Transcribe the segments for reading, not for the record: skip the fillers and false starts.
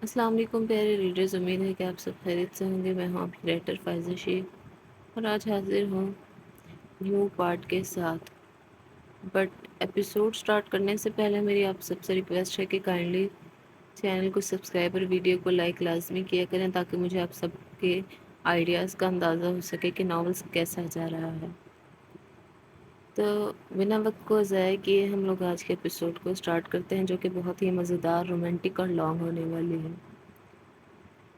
السلام علیکم پیارے ریڈرز، امید ہے کہ آپ سب خیریت سے ہوں گے۔ میں ہوں آپ کی رائٹر فائزہ شیخ اور آج حاضر ہوں نیو پارٹ کے ساتھ۔ بٹ ایپیسوڈ سٹارٹ کرنے سے پہلے میری آپ سب سے ریکویسٹ ہے کہ کائنڈلی چینل کو سبسکرائب اور ویڈیو کو لائک لازمی کیا کریں تاکہ مجھے آپ سب کے آئیڈیاز کا اندازہ ہو سکے کہ ناولس کیسا جا رہا ہے۔ تو بنا وقت کو ضائع کیے ہم لوگ آج کے ایپیسوڈ کو سٹارٹ کرتے ہیں، جو کہ بہت ہی مزیدار، رومانٹک اور لانگ ہونے والی ہے۔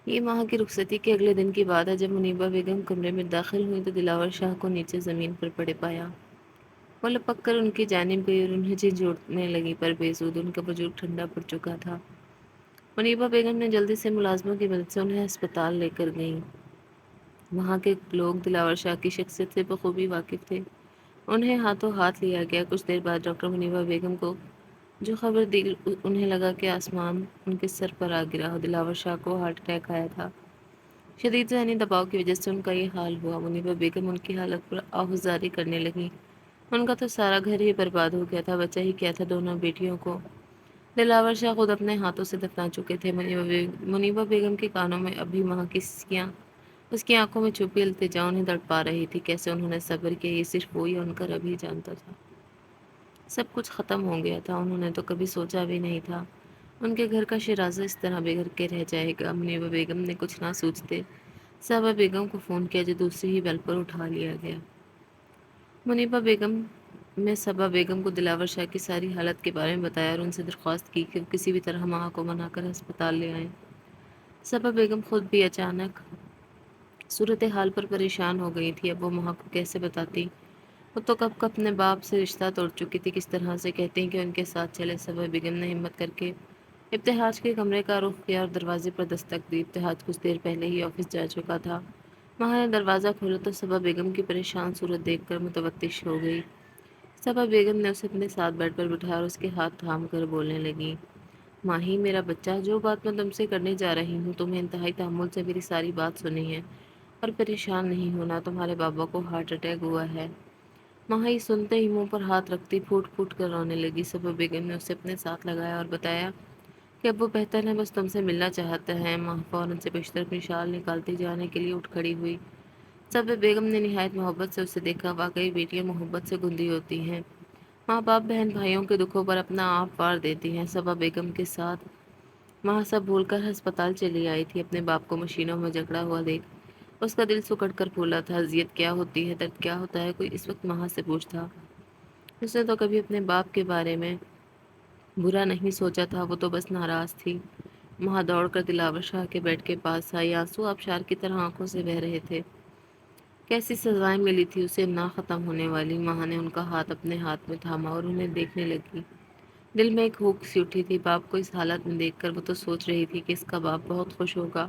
یہ ماہ کی رخصتی کے اگلے دن کی بات ہے جب منیبہ بیگم کمرے میں داخل ہوئی تو دلاور شاہ کو نیچے زمین پر پڑے پایا۔ وہ لپک کر ان کی جانب گئی اور انہیں جھنجھوڑنے لگی، پر بے سود ان کا وجود ٹھنڈا پڑ چکا تھا۔ منیبہ بیگم نے جلدی سے ملازموں کی مدد سے انہیں ہسپتال لے کر گئیں۔ وہاں کے لوگ دلاور شاہ کی شخصیت سے بخوبی واقف تھے۔ انہیں ہاتھوں ہاتھ لیا گیا۔ کچھ دیر بعد ڈاکٹر منیبہ بیگم کو جو خبر دی، انہیں لگا کہ آسمان ان کے سر پر آ گرا۔ دلاور شاہ کو ہارٹ اٹیک آیا تھا۔ شدید ذہنی دباؤ کی وجہ سے ان کا یہ حال ہوا۔ منیبہ بیگم ان کی حالت پر آہوازاری کرنے لگیں۔ ان کا تو سارا گھر ہی برباد ہو گیا تھا، بچا ہی کیا تھا دونوں بیٹیوں کو۔ دلاور شاہ خود اپنے ہاتھوں سے دفنا چکے تھے۔ منیبہ بیگم کے کانوں میں ابھی وہاں کی سسکیاں، اس کی آنکھوں میں چھپی التجا انہیں تڑپا رہی تھی۔ کیسے انہوں نے صبر کیا، یہ صرف وہی ان کا رب ہی جانتا تھا۔ سب کچھ ختم ہو گیا تھا، انہوں نے تو کبھی سوچا بھی نہیں تھا ان کے گھر کا شیرازہ اس طرح بگڑ کے رہ جائے گا۔ منیبہ بیگم نے کچھ نہ سوچتے صبا بیگم کو فون کیا، جو دوسری ہی بیل پر اٹھا لیا گیا۔ منیبہ بیگم میں صبا بیگم کو دلاور شاہ کی ساری حالت کے بارے میں بتایا اور ان سے درخواست کی کہ وہ کسی بھی طرح ماں کو منا کر ہسپتال لے آئیں۔ صبا بیگم خود بھی اچانک صورتحال پر پریشان ہو گئی تھی۔ اب وہ ماں کو کیسے بتاتی؟ وہ تو کب کب اپنے باپ سے رشتہ توڑ چکی تھی، کس طرح سے کہتی کہ ان کے ساتھ چلے؟ صبا بیگم نے ہمت کر کے ابتہاج کے کمرے کا رخ کیا اور دروازے پر دستک دی۔ ابتہاج کچھ دیر پہلے ہی آفس جا چکا تھا۔ ماں نے دروازہ کھولا تو صبا بیگم کی پریشان صورت دیکھ کر متوتش ہو گئی۔ صبا بیگم نے اسے اپنے ساتھ بیڈ پر بٹھایا اور اس کے ہاتھ تھام کر بولنے لگی، ماہی میرا بچہ، جو بات میں تم سے کرنے جا رہی ہوں تمہیں انتہائی تحمل سے میری ساری بات سنی ہے اور پریشان نہیں ہونا۔ تمہارے بابا کو ہارٹ اٹیک ہوا ہے۔ ماہی سنتے ہی منہ پر ہاتھ رکھتی پھوٹ پھوٹ کر رونے لگی۔ صبا بیگم نے اسے اپنے ساتھ لگایا اور بتایا کہ اب وہ بہتر ہے، بس تم سے ملنا چاہتا ہے۔ ماں فوراً سے بستر اپنی شال نکالتی جانے کے لیے اٹھ کھڑی ہوئی۔ صبا بیگم نے نہایت محبت سے اسے دیکھا۔ واقعی بیٹیاں محبت سے گندی ہوتی ہیں۔ ماں باپ بہن بھائیوں کے دکھوں پر اپنا آپ وار دیتی ہیں۔ صبا بیگم کے ساتھ ماں سب بھول کر ہسپتال چلی آئی تھی۔ اپنے باپ کو مشینوں میں جکڑا ہوا دیکھ اس کا دل سکڑ کر پھولا تھا۔ اذیت کیا ہوتی ہے، درد کیا ہوتا ہے، کوئی اس وقت ماں سے پوچھتا؟ اس نے تو کبھی اپنے باپ کے بارے میں برا نہیں سوچا تھا، وہ تو بس ناراض تھی۔ ماں دوڑ کر دلاور شاہ کے بیڈ کے پاس آئی، آنسو آبشار کی طرح آنکھوں سے بہہ رہے تھے۔ کیسی سزائیں ملی تھی اسے، نہ ختم ہونے والی۔ ماں نے ان کا ہاتھ اپنے ہاتھ میں تھاما اور انہیں دیکھنے لگی۔ دل میں ایک ہوک سی اٹھی تھی۔ باپ کو اس حالت میں دیکھ کر وہ تو سوچ رہی تھی کہ اس کا باپ بہت خوش ہوگا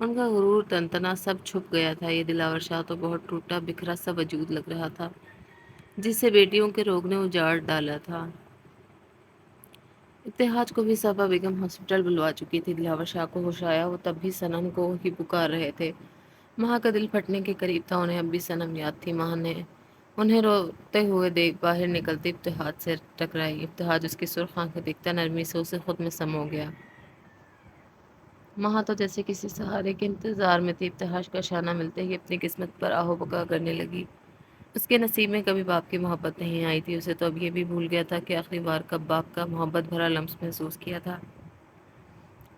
ان کا غرور، تنتنا سب چھپ گیا تھا۔ یہ دلاور شاہ تو بہت ٹوٹا بکھرا سا وجود لگ رہا تھا جسے بیٹیوں کے روگ نے اجاڑ ڈالا تھا۔ ابتہاج کو بھی صبا بیگم ہاسپٹل بلوا چکی تھی۔ دلاور شاہ کو ہوش آیا، وہ تب بھی صنم کو ہی پکار رہے تھے۔ ماں کا دل پھٹنے کے قریب تھا، انہیں اب بھی صنم یاد تھی۔ ماں نے انہیں روتے ہوئے دیکھ باہر نکلتے ابتہاج سے ٹکرائی۔ ابتہاج اس کی سرخ آنکھیں دیکھتا نرمی سے اسے خود میں سمو گیا۔ ماں تو جیسے کسی سہارے کے انتظار میں تھی۔ ابتہاج کا شانہ ملتے ہی اپنی قسمت پر آہو بکا کرنے لگی۔ اس کے نصیب میں کبھی باپ کی محبت نہیں آئی تھی۔ اسے تو اب یہ بھی بھول گیا تھا کہ آخری بار کب باپ کا محبت بھرا لمس محسوس کیا تھا۔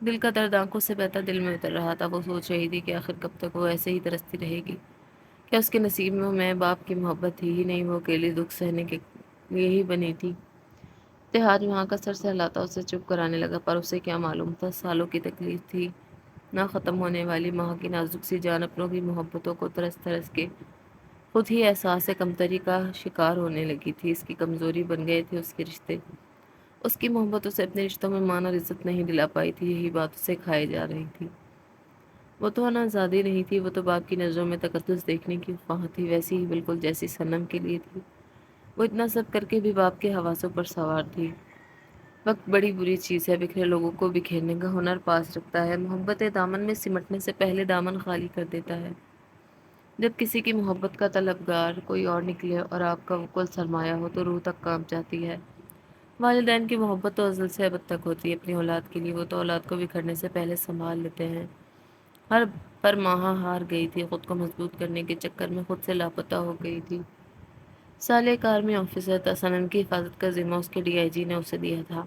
دل کا درد آنکھوں سے بہتا دل میں اتر رہا تھا۔ وہ سوچ رہی تھی کہ آخر کب تک وہ ایسے ہی ترستی رہے گی؟ کیا اس کے نصیب میں باپ کی محبت تھی ہی نہیں؟ وہ اکیلی دکھ سہنے کے لیے ہی بنی تھی۔ اتحاد وہاں کا سر سہلاتا اسے چپ کرانے لگا، پر اسے کیا معلوم تھا سالوں کی تکلیف تھی نہ ختم ہونے والی۔ ماں کی نازک سی جان اپنوں کی محبتوں کو ترس ترس کے خود ہی احساس کمتری کا شکار ہونے لگی تھی۔ اس کی کمزوری بن گئے تھے اس کے رشتے۔ اس کی محبت اسے اپنے رشتوں میں مان اور عزت نہیں دلا پائی تھی، یہی بات اسے کھائے جا رہی تھی۔ وہ تو آزادی نہیں تھی، وہ تو باپ کی نظروں میں تقدس دیکھنے کی خواہاں تھی، ویسی ہی بالکل جیسی صنم کے لیے تھی۔ وہ اتنا سب کر کے بھی باپ کے حواسوں پر سوار تھی۔ وقت بڑی بری چیز ہے، بکھرے لوگوں کو بکھیرنے کا ہنر پاس رکھتا ہے۔ محبت دامن میں سمٹنے سے پہلے دامن خالی کر دیتا ہے۔ جب کسی کی محبت کا طلبگار کوئی اور نکلے اور آپ کا وہ کل سرمایہ ہو تو روح تک کانپ جاتی ہے۔ والدین کی محبت تو ازل سے ابد تک ہوتی ہے اپنی اولاد کے لیے، وہ تو اولاد کو بکھرنے سے پہلے سنبھال لیتے ہیں۔ ہر پر ماہا ہار گئی تھی، خود کو مضبوط کرنے کے چکر میں خود سے لاپتہ ہو گئی تھی۔ سالے کار میں آفیسر تھا، سنن کی حفاظت کا ذمہ اس کے ڈی آئی جی نے اسے دیا تھا۔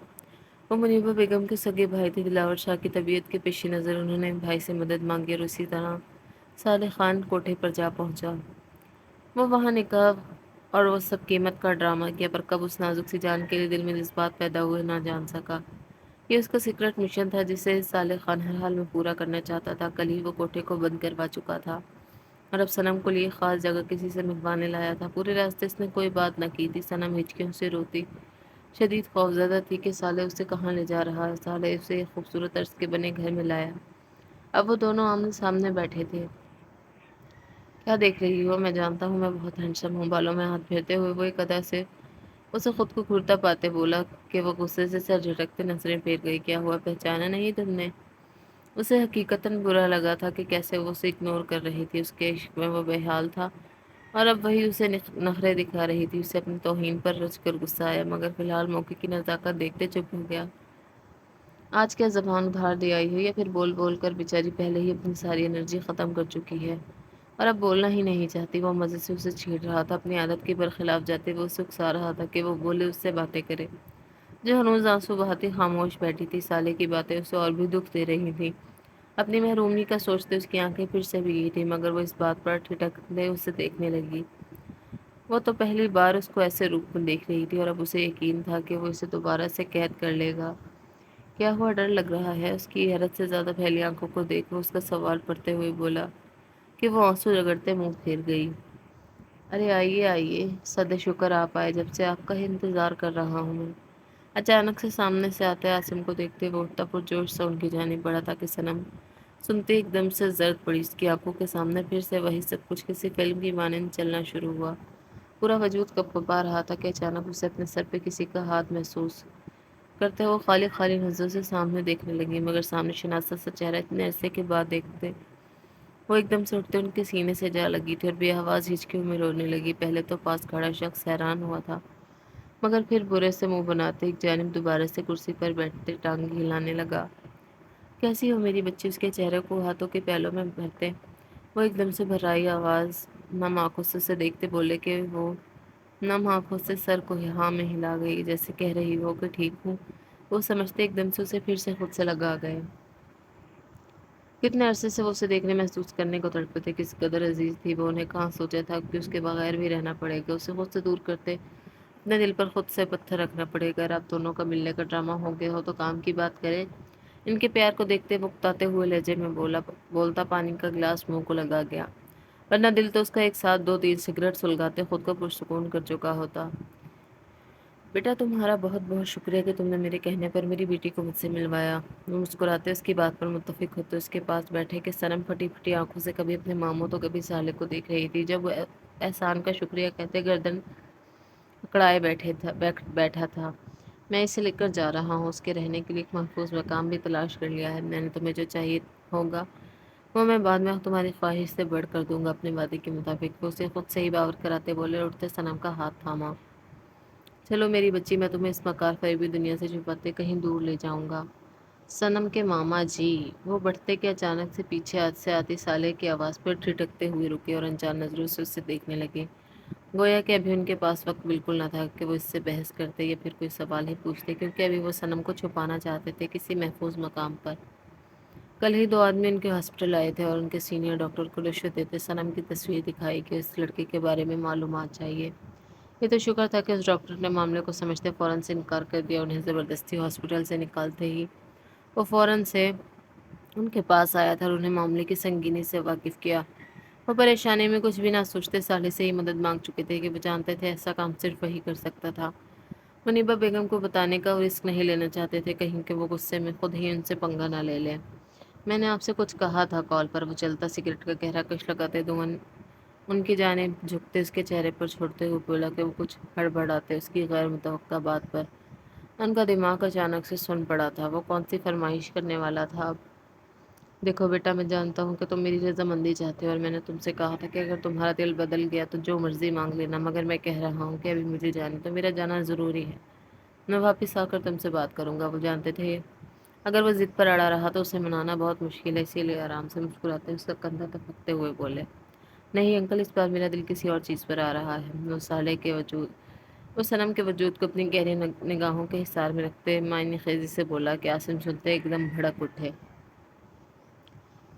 وہ منیبہ بیگم کے سگے بھائی تھے۔ دلاور شاہ کی طبیعت کے پیش نظر انہوں نے بھائی سے مدد مانگی اور اسی طرح صالح خان کوٹھے پر جا پہنچا۔ وہ وہاں نکاح اور وہ سب قیمت کا ڈرامہ کیا، پر کب اس نازک سی جان کے لیے دل میں جذبات پیدا ہوئے نہ جان سکا۔ یہ اس کا سیکرٹ مشن تھا جسے صالح خان ہر حال میں پورا کرنا چاہتا تھا۔ کل ہی وہ کوٹھے کو بند کروا چکا تھا اور اب صنم کو لیے خاص جگہ کسی سے ملوانے لایا تھا۔ پورے راستے اس نے کوئی بات نہ کی تھی۔ صنم ہچکیوں سے روتی، شدید خوفزدہ تھی کہ صالح اسے کہاں لے جا رہا ہے۔ صالح اسے ایک خوبصورت عرش کے بنے گھر میں لایا۔ اب وہ دونوں آمنے سامنے بیٹھے تھے۔ کیا دیکھ رہی ہو؟ میں جانتا ہوں میں بہت ہینڈسم ہوں۔ بالوں میں ہاتھ پھیرتے ہوئے وہ ایک ادا سے اسے خود کو گھورتا پاتے بولا کہ وہ غصے سے سر جھٹکتے نظریں پھیر گئی۔ کیا ہوا، پہچانا نہیں تم نے؟ اسے حقیقتاً برا لگا تھا کہ کیسے وہ اسے اگنور کر رہی تھی۔ اس کے عشق میں وہ بے حال تھا اور اب وہی اسے نخرے دکھا رہی تھی۔ اسے اپنی توہین پر رچ کر غصہ آیا، مگر فی الحال موقع کی نزاکت دیکھتے چپ ہو گیا۔ آج کیا زبان ادھار دے آئی ہو، یا پھر بول بول کر بیچاری پہلے ہی اپنی ساری انرجی ختم کر چکی ہے اور اب بولنا ہی نہیں چاہتی؟ وہ مزے سے اسے چھیڑ رہا تھا، اپنی عادت کے برخلاف جاتے وہ اسے اکسا رہا تھا کہ وہ بولے، اس سے باتیں کرے۔ جو ہنوز آنسو بہاتی خاموش بیٹھی تھی، سالے کی باتیں اسے اور بھی دکھ دے رہی تھی۔ اپنی محرومی کا سوچتے اس کی آنکھیں پھر سے بھیگی تھی، مگر وہ اس بات پر ٹھٹکتے اسے دیکھنے لگی۔ وہ تو پہلی بار اس کو ایسے روپ میں دیکھ رہی تھی اور اب اسے یقین تھا کہ وہ اسے دوبارہ سے قید کر لے گا۔ کیا ہوا، ڈر لگ رہا ہے؟ اس کی حیرت سے زیادہ پھیلی آنکھوں کو دیکھ وہ اس کا سوال پڑھتے ہوئے بولا کہ وہ آنسو رگڑتے منہ پھیر گئی۔ ارے آئیے آئیے، صد شکر آپ آئے، جب سے آپ کا ہی انتظار کر رہا ہوں میں۔ اچانک سے سامنے سے آتے عاصم کو دیکھتے وہ اٹھتا پرجوش سے ان کی جانب بڑھا تھا کہ صنم سنتے ایک دم سے زرد پڑی۔ اس کی آنکھوں کے سامنے پھر سے وہی سب کچھ کسی فلم کی مانند چلنا شروع ہوا۔ پورا وجود کپکپا رہا تھا کہ اچانک اسے اپنے سر پہ کسی کا ہاتھ محسوس کرتے وہ خالی خالی نظروں سے سامنے دیکھنے لگی، مگر سامنے شناسا سا چہرہ اتنے عرصے کے بعد دیکھتے وہ ایک دم سے اٹھتے ان کے سینے سے جا لگی تھی اور بے آواز ہچکیوں میں رونے لگی۔ پہلے تو پاس کھڑا شخص حیران ہوا تھا، مگر پھر برے سے منہ بناتے ایک جانب دوبارہ سے کرسی پر بیٹھتے ٹانگ ہلانے لگا۔ کیسی ہو میری بچی؟ اس کے چہرے کو ہاتھوں کے پیلوں میں بھرتے وہ ایک دم سے بھرائی آواز نم آنکھوں سے اسے دیکھتے بولے کہ وہ نم آنکھوں سے سر کو ہاں میں ہلا گئی، جیسے کہہ رہی ہو کہ ٹھیک ہوں۔ وہ سمجھتے ایک دم سے اسے پھر سے خود سے لگا گئے۔ کتنے عرصے سے وہ اسے دیکھنے محسوس کرنے کو تڑپے تھے، کس قدر عزیز تھی وہ، انہیں کہاں سوچا تھا کہ اس کے بغیر بھی رہنا پڑے گا۔ اسے خود سے دور کرتے اپنے دل پر خود سے پتھر رکھنا پڑے گا۔ اب دونوں کا ملنے کا ڈرامہ ہو گیا ہو تو کام کی بات کرے۔ ان کے پیار کو دیکھتے وہ اکتاتے ہوئے لہجے میں بولتا پانی کا گلاس منہ کو لگا گیا، ورنہ دل تو اس کا ایک ساتھ دو تین سگریٹ سلگاتے خود کو پرسکون کر چکا ہوتا۔ بیٹا تمہارا بہت بہت شکریہ کہ تم نے میرے کہنے پر میری بیٹی کو مجھ سے ملوایا۔ وہ مسکراتے اس کی بات پر متفق ہوتے اس کے پاس بیٹھے کہ صنم پھٹی پھٹی آنکھوں سے کبھی اپنے ماموں تو کبھی سالے کو دیکھ رہی تھی۔ جب وہ احسان کا شکریہ کہتے گردن اکڑائے بیٹھا تھا۔ میں اسے لے کر جا رہا ہوں، اس کے رہنے کے لیے ایک محفوظ مقام بھی تلاش کر لیا ہے۔ میں نے تمہیں جو چاہیے ہوگا وہ میں بعد میں تمہاری خواہش سے بڑھ کر دوں گا اپنے وعدے کے مطابق۔ وہ اسے خود سے ہی باور کراتے بولے اور اٹھتے صنم کا ہاتھ تھاما۔ چلو میری بچی، میں تمہیں اس مکار فریبی دنیا سے چھپاتے کہیں دور لے جاؤں گا۔ صنم کے ماما جی، وہ بڑھتے کے اچانک سے پیچھے سے آتی سالے کی آواز پر ٹھٹکتے ہوئے رکے اور انجان نظروں سے اسے دیکھنے لگے، گویا کہ ابھی ان کے پاس وقت بالکل نہ تھا کہ وہ اس سے بحث کرتے یا پھر کوئی سوال ہی پوچھتے، کیونکہ ابھی وہ صنم کو چھپانا چاہتے تھے کسی محفوظ مقام پر۔ کل ہی دو آدمی ان کے ہاسپٹل آئے تھے اور ان کے سینئر ڈاکٹر کو رشوت دیتے صنم کی تصویر دکھائی کہ اس لڑکے کے بارے میں معلومات چاہیے۔ یہ تو شکر تھا کہ اس ڈاکٹر نے معاملے کو سمجھتے فوراً سے انکار کر دیا۔ انہیں زبردستی ہاسپٹل سے نکالتے ہی وہ فوراً سے ان کے پاس آیا تھا اور انہیں معاملے کی سنگینی سے واقف کیا۔ وہ پریشانی میں کچھ بھی نہ سوچتے سالے سے ہی مدد مانگ چکے تھے کہ وہ جانتے تھے ایسا کام صرف وہی کر سکتا تھا۔ منیبہ بیگم کو بتانے کا وہ رسک نہیں لینا چاہتے تھے، کہیں کہ وہ غصے میں خود ہی ان سے پنگا نہ لے لیں۔ میں نے آپ سے کچھ کہا تھا کال پر، وہ چلتا سگریٹ کا گہرا کش لگاتے دھواں ان کی جانب جھکتے اس کے چہرے پر چھوڑتے ہوئے بولا کہ وہ کچھ ہڑبڑاتے اس کی غیر متوقع بات پر ان کا دماغ اچانک سے سن پڑا تھا۔ وہ کون سی فرمائش کرنے والا تھا اب؟ دیکھو بیٹا، میں جانتا ہوں کہ تم میری رضامندی چاہتے ہو، اور میں نے تم سے کہا تھا کہ اگر تمہارا دل بدل گیا تو جو مرضی مانگ لینا، مگر میں کہہ رہا ہوں کہ ابھی مجھے جانا تو میرا جانا ضروری ہے۔ میں واپس آ کر تم سے بات کروں گا۔ وہ جانتے تھے اگر وہ ضد پر اڑا رہا تو اسے منانا بہت مشکل ہے، اسی لیے آرام سے مسکراتے اس کا کندھا دبکتے ہوئے بولے، نہیں انکل، اس بار میرا دل کسی اور چیز پر آ رہا ہے۔ وہ صنم کے وجود کو اپنی گہری نگاہوں کے حصار میں رکھتے معنی خیزی سے بولا کہ عاصم سنتے ایک دم بھڑک اٹھے۔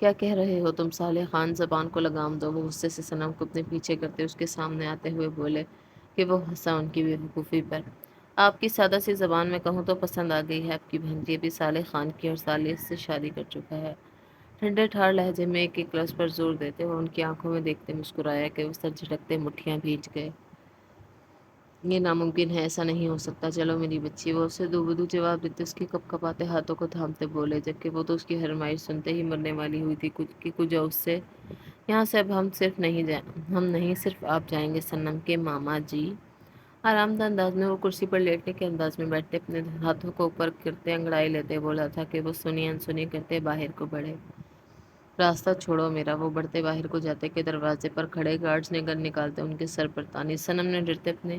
کیا کہہ رہے ہو تم صالح خان؟ زبان کو لگام دو۔ وہ غصے سے صنم کو اپنے پیچھے کرتے اس کے سامنے آتے ہوئے بولے کہ وہ ہنسا ان کی بے وقوفی پر۔ آپ کی سادہ سی زبان میں کہوں تو پسند آ گئی ہے آپ کی بہن جی، ابھی صالح خان کی اور صالح سے شادی کر چکا ہے۔ ٹھنڈے ٹھار لہجے میں ایک ایک لفظ پر زور دیتے وہ ان کی آنکھوں میں دیکھتے مسکرایا کہ وہ سر جھٹکتے مٹھیاں بھیج گئے۔ یہ ناممکن ہے، ایسا نہیں ہو سکتا، چلو میری بچی۔ وہ اسے دو بدو جواب دیتے اس کی کپ کپاتے ہاتھوں کو تھامتے بولے، جبکہ وہ تو اس کی فرمائش سنتے ہی مرنے والی ہوئی تھی کچھ اس سے، یہاں سے اب ہم نہیں صرف آپ جائیں گے صنم کے ماما جی۔ آرام دہ انداز میں وہ کرسی پر لیٹنے کے انداز میں بیٹھتے اپنے ہاتھوں کو اوپر کرتے انگڑائی لیتے بولا تھا کہ وہ سنی انسنی کرتے باہر کو بڑھے۔ راستہ چھوڑو میرا۔ وہ بڑھتے باہر کو جاتے کہ دروازے پر کھڑے گارڈز نے گن نکالتے ان کے سر پر تانی۔ صنم نے ڈرتے اپنے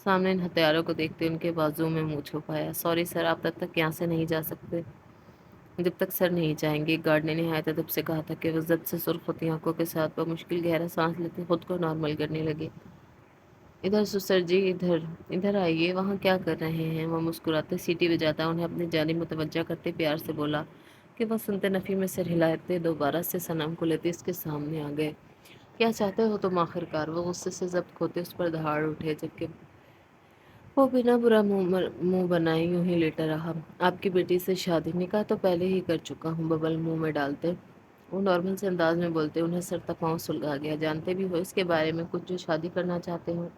سامنے ان ہتھیاروں کو دیکھتے ان کے بازو میں منہ چھپایا۔ سوری سر، آپ تب تک یہاں سے نہیں جا سکتے جب تک سر نہیں چاہیں گے۔ گارڈ نے نہایت ادب سے کہا تھا کہ وہ زد سے سرخ ہوتی آنکھوں کے ساتھ بمشکل گہرا سانس لیتے خود کو نارمل کرنے لگے۔ ادھر سسر جی، ادھر آئیے، وہاں کیا کر رہے ہیں؟ وہ مسکراتے سیٹی بجاتا انہیں اپنی جانب متوجہ کرتے پیار سے بولا کہ وہ سنتے نفی میں سر ہلاتے دوبارہ سے صنم کو لیتے اس کے سامنے آ گئے۔ کیا چاہتے ہو تم آخر کار؟ وہ غصے سے ضبط کھوتے اس پر دہاڑ اٹھے، جبکہ وہ بنا برا منہ بنائے یوں ہی لیٹا رہا۔ آپ کی بیٹی سے شادی؟ نکاح تو پہلے ہی کر چکا ہوں، ببل منہ میں ڈالتے وہ نارمل سے انداز میں بولتے انہیں سر تپاؤں سلگا گیا۔ جانتے بھی ہو اس کے بارے میں کچھ جو شادی کرنا چاہتے ہو؟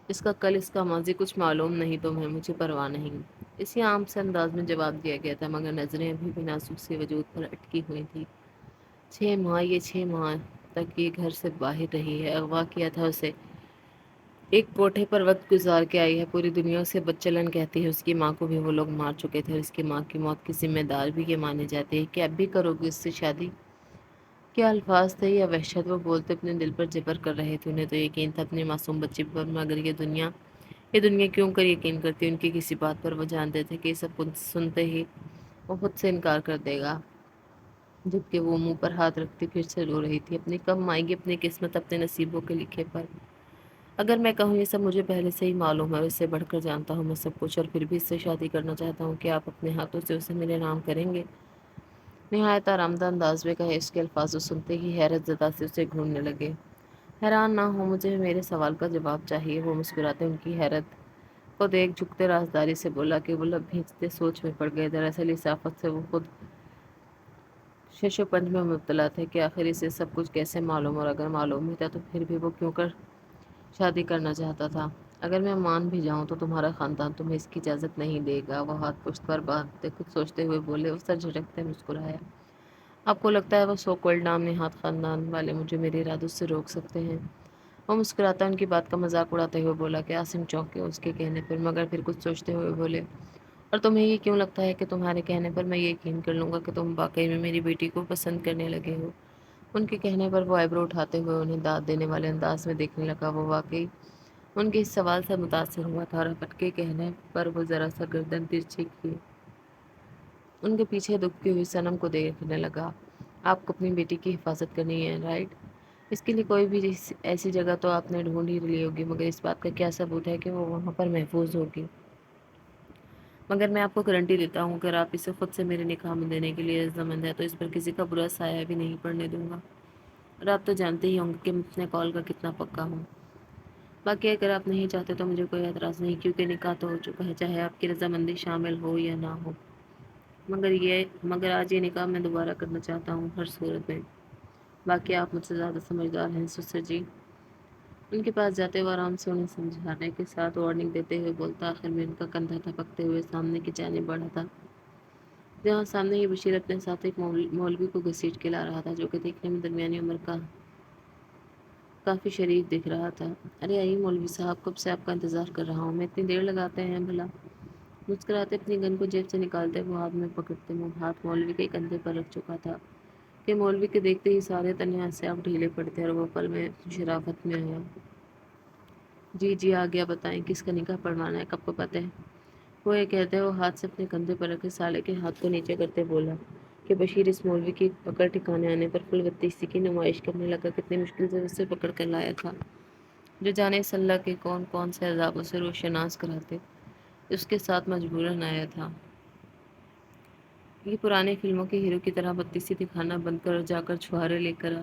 اس کا کل اس کا ماضی کچھ معلوم نہیں تمہیں؟ مجھے پرواہ نہیں، اسی عام سے انداز میں جواب دیا گیا تھا، مگر نظریں ابھی بھی نازک سے وجود پر اٹکی ہوئی تھی۔ 6 ماہ، یہ 6 ماہ تک یہ گھر سے باہر رہی ہے، اغوا کیا تھا اسے، ایک کوٹھے پر وقت گزار کے آئی ہے، پوری دنیا اسے بدچلن کہتی ہے، اس کی ماں کو بھی وہ لوگ مار چکے تھے اور اس کی ماں کی موت کی ذمہ دار بھی یہ مانے جاتے ہیں کہ اب بھی کرو گی اس سے شادی؟ کیا الفاظ تھے یا وحشت! وہ بولتے اپنے دل پر جبر کر رہے تھے، انہیں تو یقین تھا اپنے معصوم بچے پر، مگر یہ دنیا کیوں کر یقین کرتی ان کی کسی بات پر؟ وہ جانتے تھے کہ یہ سب کچھ سنتے ہی وہ خود سے انکار کر دے گا، جبکہ وہ منہ پر ہاتھ رکھتی پھر سے رو رہی تھی، اپنی کم آئے گی اپنی قسمت اپنے نصیبوں کے لکھے پر۔ اگر میں کہوں یہ سب مجھے پہلے سے ہی معلوم ہے اور اس سے بڑھ کر جانتا ہوں میں سب کچھ، اور پھر بھی اس سے شادی کرنا چاہتا ہوں، کہ آپ اپنے ہاتھوں سے اسے میرے نام کریں گے؟ نہایت آرامدہ انداز میں کہے، اس کے الفاظ سنتے ہی حیرت زدہ سے اسے گھورنے لگے۔ حیران نہ ہو، مجھے میرے سوال کا جواب چاہیے۔ وہ مسکراتے ان کی حیرت کو دیکھ جھکتے رازداری سے بولا کہ وہ لب بھیجتے سوچ میں پڑ گئے۔ دراصل اس آفت سے وہ خود شش و پنج میں مبتلا تھے کہ آخر اسے سب کچھ کیسے معلوم، اور اگر معلوم ہی تھا تو پھر بھی وہ کیوں کر شادی کرنا چاہتا تھا؟ اگر میں مان بھی جاؤں تو تمہارا خاندان تمہیں اس کی اجازت نہیں دے گا۔ وہ ہاتھ پشت پر باندھتے کچھ سوچتے ہوئے بولے، وہ سر جھٹکتے مسکرایا۔ آپ کو لگتا ہے وہ سو کولڈ نام نہاد خاندان والے مجھے میرے ارادوں سے روک سکتے ہیں؟ وہ مسکراتا ان کی بات کا مذاق اڑاتے ہوئے بولا کہ عاصم چونک گیا اس کے کہنے پر، مگر پھر کچھ سوچتے ہوئے بولے، اور تمہیں یہ کیوں لگتا ہے کہ تمہارے کہنے پر میں یہ یقین کر لوں گا کہ تم واقعی میں میری بیٹی کو پسند کرنے لگے ہو؟ ان کے کہنے پر وہ آئیبرو اٹھاتے ہوئے انہیں داد دینے والے انداز میں دیکھنے لگا۔ وہ واقعی ان کے اس سوال سے متاثر ہوا تھا، اور اپٹ کے کہنے پر وہ ذرا سا گردن ترچھی کیے ان کے پیچھے دبکی ہوئی صنم کو دیکھنے لگا۔ آپ کو اپنی بیٹی کی حفاظت کرنی ہے، رائٹ؟ اس کے لیے کوئی بھی ایسی جگہ تو آپ نے ڈھونڈ ہی لی ہوگی، مگر اس بات کا کیا ثبوت ہے کہ وہ وہاں پر محفوظ ہوگی؟ مگر میں آپ کو گارنٹی دیتا ہوں اگر آپ اسے خود سے میرے نکاح میں دینے کے لیے رضامند ہے تو اس پر کسی کا برا سایہ بھی نہیں پڑنے دوں گا، اور آپ تو جانتے ہی ہوں گے کہ میں اپنے کال کا کتنا پکا ہوں۔ باقی اگر آپ نہیں چاہتے تو مجھے کوئی اعتراض نہیں، کیونکہ نکاح تو ہو چکا ہے، چاہے آپ کی رضامندی شامل ہو یا نہ ہو۔ مگر آج یہ نکاح میں دوبارہ کرنا چاہتا ہوں ہر صورت میں۔ باقی آپ مجھ سے زیادہ سمجھدار ہیں سسر جی۔ ان کے پاس جاتے ہوئے آرام سے انہیں سمجھانے کے ساتھ وارننگ دیتے ہوئے بولتا، آخر میں ان کا کندھا دھپکتے ہوئے سامنے کی جانب بڑھا تھا، جہاں سامنے ہی بشیر اپنے ساتھ ایک مولوی کو گھسیٹ کے لا رہا تھا، جو کہ دیکھنے میں درمیانی عمر کا کافی شریف دکھ رہا تھا۔ ارے آئیے مولوی صاحب، کب سے آپ کا انتظار کر رہا ہوں میں، اتنی دیر لگاتے ہیں بھلا؟ مسکراتے اپنی گن کو جیب سے نکالتے وہ ہاتھ میں پکڑتے ہاتھ مولوی کے کندھے پر رکھ چکا تھا۔ کہ مولوی کے دیکھتے ہی سارے تنہا سے اب ڈھیلے پڑتے اور وہ پل میں شرافت میں آیا۔ جی جی آ گیا، بتائیں کس کا نکاح پڑھوانا ہے، کب کو پتہ ہے؟ وہ یہ کہتے وہ ہاتھ سے اپنے کندھے پر رکھے سالے کے ہاتھ کو نیچے کرتے بولا کہ بشیر اس مولوی کی پکڑ ٹھکانے آنے پر فل بتیسی کی نمائش کرنے لگا، کتنی مشکل سے اسے پکڑ کر لایا تھا، جو جانے اس اللہ کے کون کون سے عذابوں سے روشناس کراتے اس کے ساتھ مجبوراً آیا تھا۔ یہ پرانی فلموں کے ہیرو کی طرح بتیسی دکھانا بند کر اور جا کر چھوارے لے کر آ۔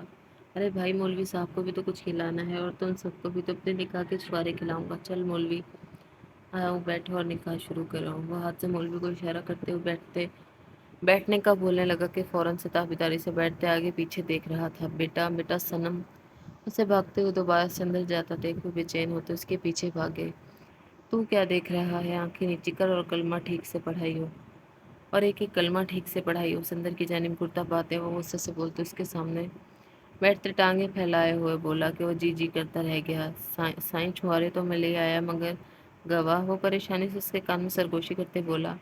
ارے بھائی مولوی صاحب کو بھی تو کچھ کھلانا ہے، اور تم سب کو بھی تو اپنے نکاح کے چھوارے کھلاؤں گا، چل مولوی آؤ بیٹھو اور نکاح شروع کرو۔ وہ ہاتھ سے مولوی کو اشارہ کرتے ہوئے بیٹھنے کا بولنے لگا کہ فوراً سے تابیداری سے بیٹھتے آگے پیچھے دیکھ رہا تھا۔ بیٹا بیٹا صنم اسے بھاگتے ہوئے دوبارہ سے اندر جاتا دیکھ وہ بے چین ہوتے اس کے پیچھے بھاگے۔ تو کیا دیکھ رہا ہے، آنکھیں نیچی کر اور کلمہ ٹھیک سے پڑھائی ہو، اور ایک ایک کلمہ ٹھیک سے پڑھائی ہو۔ سندر کی جانب کرتا پاتے وہ غصے سے بولتے اس کے سامنے بیٹھتے ٹانگیں پھیلائے ہوئے بولا کہ وہ جی جی کرتا رہ گیا۔ سائیں چھوارے تو میں لے آیا مگر گواہ؟ وہ پریشانی سے اس کے کان میں سرگوشی کرتے بولا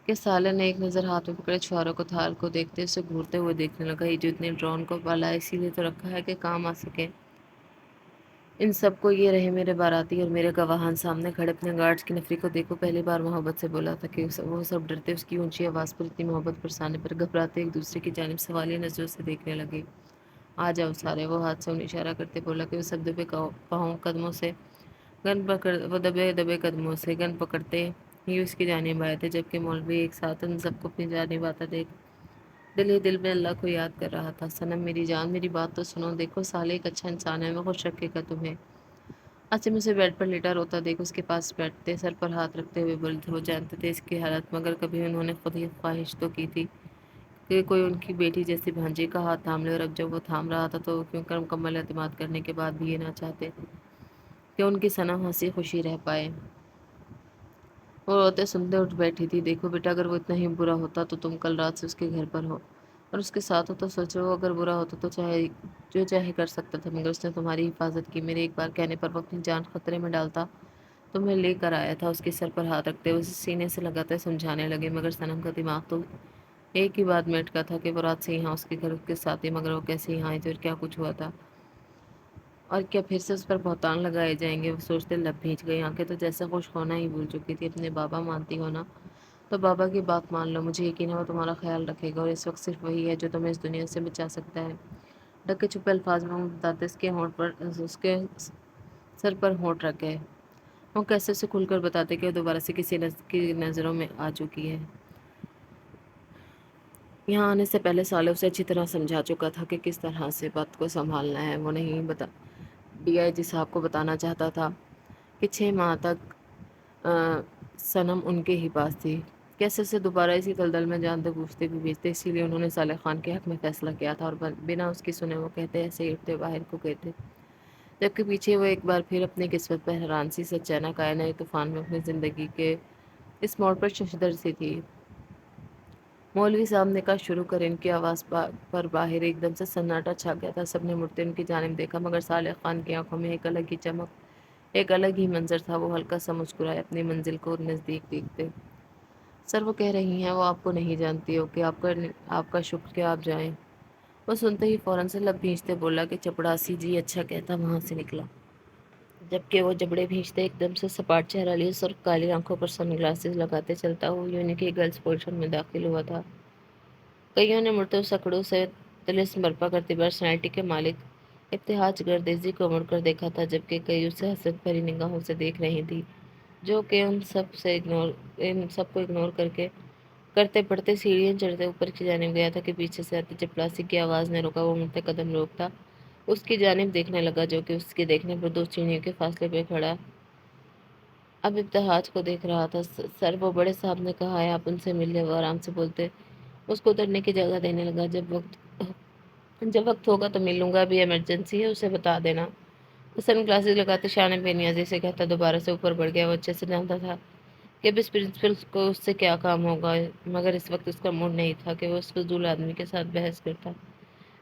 کہ سالے نے ایک نظر ہاتھ میں پکڑے چھواروں کو تھال کو دیکھتے اسے گھورتے ہوئے دیکھنے لگا، یہ جو اتنے ڈرون کو پالا ہے اسی لیے تو رکھا ہے کہ کام آ سکے ان سب کو۔ یہ رہے میرے باراتی اور میرے گواہان سامنے کھڑے، اپنے گارڈز کی نفری کو دیکھو۔ پہلی بار محبت سے بولا تھا کہ وہ سب ڈرتے اس کی اونچی آواز پر، اتنی محبت برسانے پر، گھبراتے ایک دوسرے کی جانب سوالیہ نظروں سے دیکھنے لگے۔ آ جاؤ سارے، وہ ہاتھ سے انہیں اشارہ کرتے بولا کہ وہ سب دبے پاؤں قدموں سے وہ دبے دبے قدموں سے گن پکڑتے ہی اس کی جانب آئے تھے، جبکہ مولوی ایک ساتھ ان سب کو اپنی جانب آتا دیکھ دل ہی دل میں اللہ کو یاد کر رہا تھا۔ صنم میری جان، میری بات تو سنو، دیکھو سالے ایک اچھا انسان ہے، وہ خوش رکھے گا تمہیں۔ عاصم اسے بیڈ پر لیٹا روتا دیکھ اس کے پاس بیٹھتے سر پر ہاتھ رکھتے ہوئے بولتے وہ جانتے تھے اس کی حالت، مگر کبھی انہوں نے خود ہی خواہش تو کی تھی کہ کوئی ان کی بیٹی جیسی بھانجی کا ہاتھ تھام لے، اور اب جب وہ تھام رہا تھا تو کیوں کر مکمل اعتماد کرنے کے بعد بھی یہ نہ چاہتے کہ ان کی صنم ہنسی خوشی رہ پائے۔ وہ روتے سنتے اٹھ بیٹھی تھی۔ دیکھو بیٹا، اگر وہ اتنا ہی برا ہوتا تو تم کل رات سے اس کے گھر پر ہو اور اس کے ساتھ ہو، تو سوچو وہ اگر برا ہوتا تو جو چاہے کر سکتا تھا، مگر اس نے تمہاری حفاظت کی، میرے ایک بار کہنے پر وہ اپنی جان خطرے میں ڈالتا تمہیں لے کر آیا تھا۔ اس کے سر پر ہاتھ رکھتے ہوئے اسے سینے سے لگاتے سمجھانے لگے، مگر صنم کا دماغ تو ایک ہی بات میں اٹکا تھا کہ وہ رات سے یہاں اس کے گھر کے ساتھ ہی، مگر وہ کیسے یہاں آئی تھی اور کیا کچھ ہوا تھا، اور کیا پھر سے اس پر بہتان لگائے جائیں گے۔ وہ سوچتے لب بھیج گئی، آنکھیں تو جیسے خوش ہونا ہی بھول چکی تھی۔ اپنے بابا مانتی ہو نا، تو بابا کی بات مان لو، مجھے یقین ہے وہ تمہارا خیال رکھے گا، اور اس وقت صرف وہی ہے جو تمہیں اس دنیا سے بچا سکتا ہے۔ ڈھکے چھپے الفاظ میں وہ بتاتے اس کے سر پر ہونٹ رکھ گئے۔ وہ کیسے اسے کھل کر بتاتے کہ وہ دوبارہ سے کسی کی نظروں میں آ چکی ہے۔ یہاں آنے سے پہلے سالے اسے اچھی طرح سمجھا چکا تھا کہ کس طرح سے بات کو سنبھالنا ہے۔ وہ نہیں ڈی آئی جی صاحب کو بتانا چاہتا تھا کہ 6 ماہ تک صنم ان کے ہی پاس تھی، کیسے اسے دوبارہ اسی دلدل میں جانتے بوجھتے بھی بھیجتے، اسی لیے انہوں نے صالح خان کے حق میں فیصلہ کیا تھا، اور بنا اس کی سنے وہ کہتے ایسے ہی اٹھتے باہر کو کہتے، جبکہ پیچھے وہ ایک بار پھر اپنی قسمت پر حیران سی سے اچانک آئے نئے طوفان میں اپنی زندگی کے اس موڑ پر ششدر سی تھی۔ مولوی صاحب نے کہا شروع کر، ان کی آواز پر باہر ایک دم سے سناٹا چھا گیا تھا۔ سب نے مڑتے ان کی جانب دیکھا، مگر صالح خان کی آنکھوں میں ایک الگ ہی چمک، ایک الگ ہی منظر تھا۔ وہ ہلکا سا مسکرائے اپنی منزل کو نزدیک دیکھتے۔ سر وہ کہہ رہی ہیں وہ آپ کو نہیں جانتی ہو کہ آپ کا شکر کہ آپ جائیں۔ وہ سنتے ہی فوراً سے لب بھینچتے بولا کہ چپڑاسی جی اچھا کہتا وہاں سے نکلا، جبکہ وہ جبڑے بھینچتے ایک دم سے سپاٹ چہرہ لیے سرخ کالی آنکھوں پر سن گلاسز لگاتے چلتا ہوا یونی کے گرلز پورشن میں داخل ہوا تھا۔ کئیوں نے مڑتے اس اکڑوں سے طلسم برپا کرتی پرسنالٹی کے مالک ابتہاج گردیزی کو مڑ کر دیکھا تھا، جبکہ کئی اسے حسرت بھری نگاہوں سے دیکھ رہی تھی، جو کہ ان سب کو اگنور کرتے پڑتے سیڑھیاں چڑھتے اوپر کی جانب گیا تھا کہ پیچھے سے آتی چپڑاسی کی آواز نے روکا۔ وہ مڑتے قدم روکتا اس کی جانب دیکھنے لگا، جو کہ اس کے دیکھنے پر 2 سیڑھیوں کے فاصلے پہ کھڑا اب ابتہاج کو دیکھ رہا تھا۔ سر وہ بڑے صاحب نے کہا ہے آپ ان سے مل لیں، وہ آرام سے بولتے اس کو اترنے کی جگہ دینے لگا۔ جب وقت ہوگا تو مل لوں گا، ابھی ایمرجنسی ہے، اسے بتا دینا۔ وہ سن گلاسز لگاتے شانے بے نیازی سے کہتا دوبارہ سے اوپر بڑھ گیا۔ وہ اچھے سے جانتا تھا کہ اب اس پرنسپل کو اس سے کیا کام ہوگا، مگر اس وقت اس کا موڈ نہیں تھا کہ وہ اس فضول آدمی کے ساتھ بحث کرتا،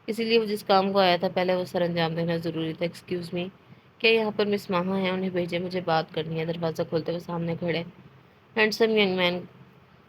اسی لیے وہ جس کام کو آیا تھا پہلے وہ سر انجام دینا ضروری تھا۔ ایکسکیوز می، کیا یہاں پر مس ماہا ہیں؟ انہیں بھیجے، مجھے بات کرنی ہے۔ دروازہ کھولتے ہوئے سامنے کھڑے ہینڈسم ینگ مین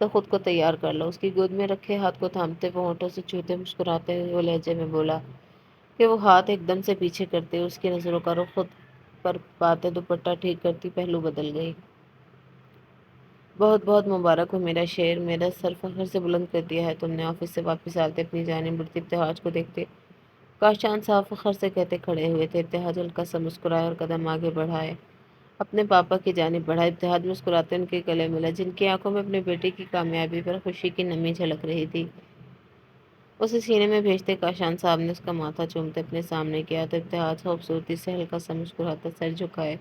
تو خود کو تیار کر لو۔ اس کی گود میں رکھے ہاتھ کو تھامتے وہ ہونٹوں سے چھوتے مسکراتے ہوئے وہ لہجے میں بولا کہ وہ ہاتھ ایک دم سے پیچھے کرتے اس کی نظروں کا رخ خود پر پاتے دوپٹہ ٹھیک کرتی پہلو بدل گئی۔ بہت بہت مبارک ہو میرا شیر، میرا سر فخر سے بلند کر دیا ہے تم نے۔ آفس سے واپس آتے اپنی جانب بڑھتی ابتہاج کو دیکھتے کاشان صاحب فخر سے کہتے کھڑے ہوئے تھے۔ ابتہاج ہلکا سا مسکرائے اور قدم آگے بڑھائے اپنے پاپا کی جانب بڑھا۔ ابتہاج مسکراتے ان کے گلے ملا جن کی آنکھوں میں اپنے بیٹے کی کامیابی پر خوشی کی نمی جھلک رہی تھی۔ اسے سینے میں بھیجتے کاشان صاحب نے اس کا ماتھا چومتے اپنے سامنے کیا تو ابتہاج خوبصورتی سے ہلکا سا مسکراتا سر جھکائے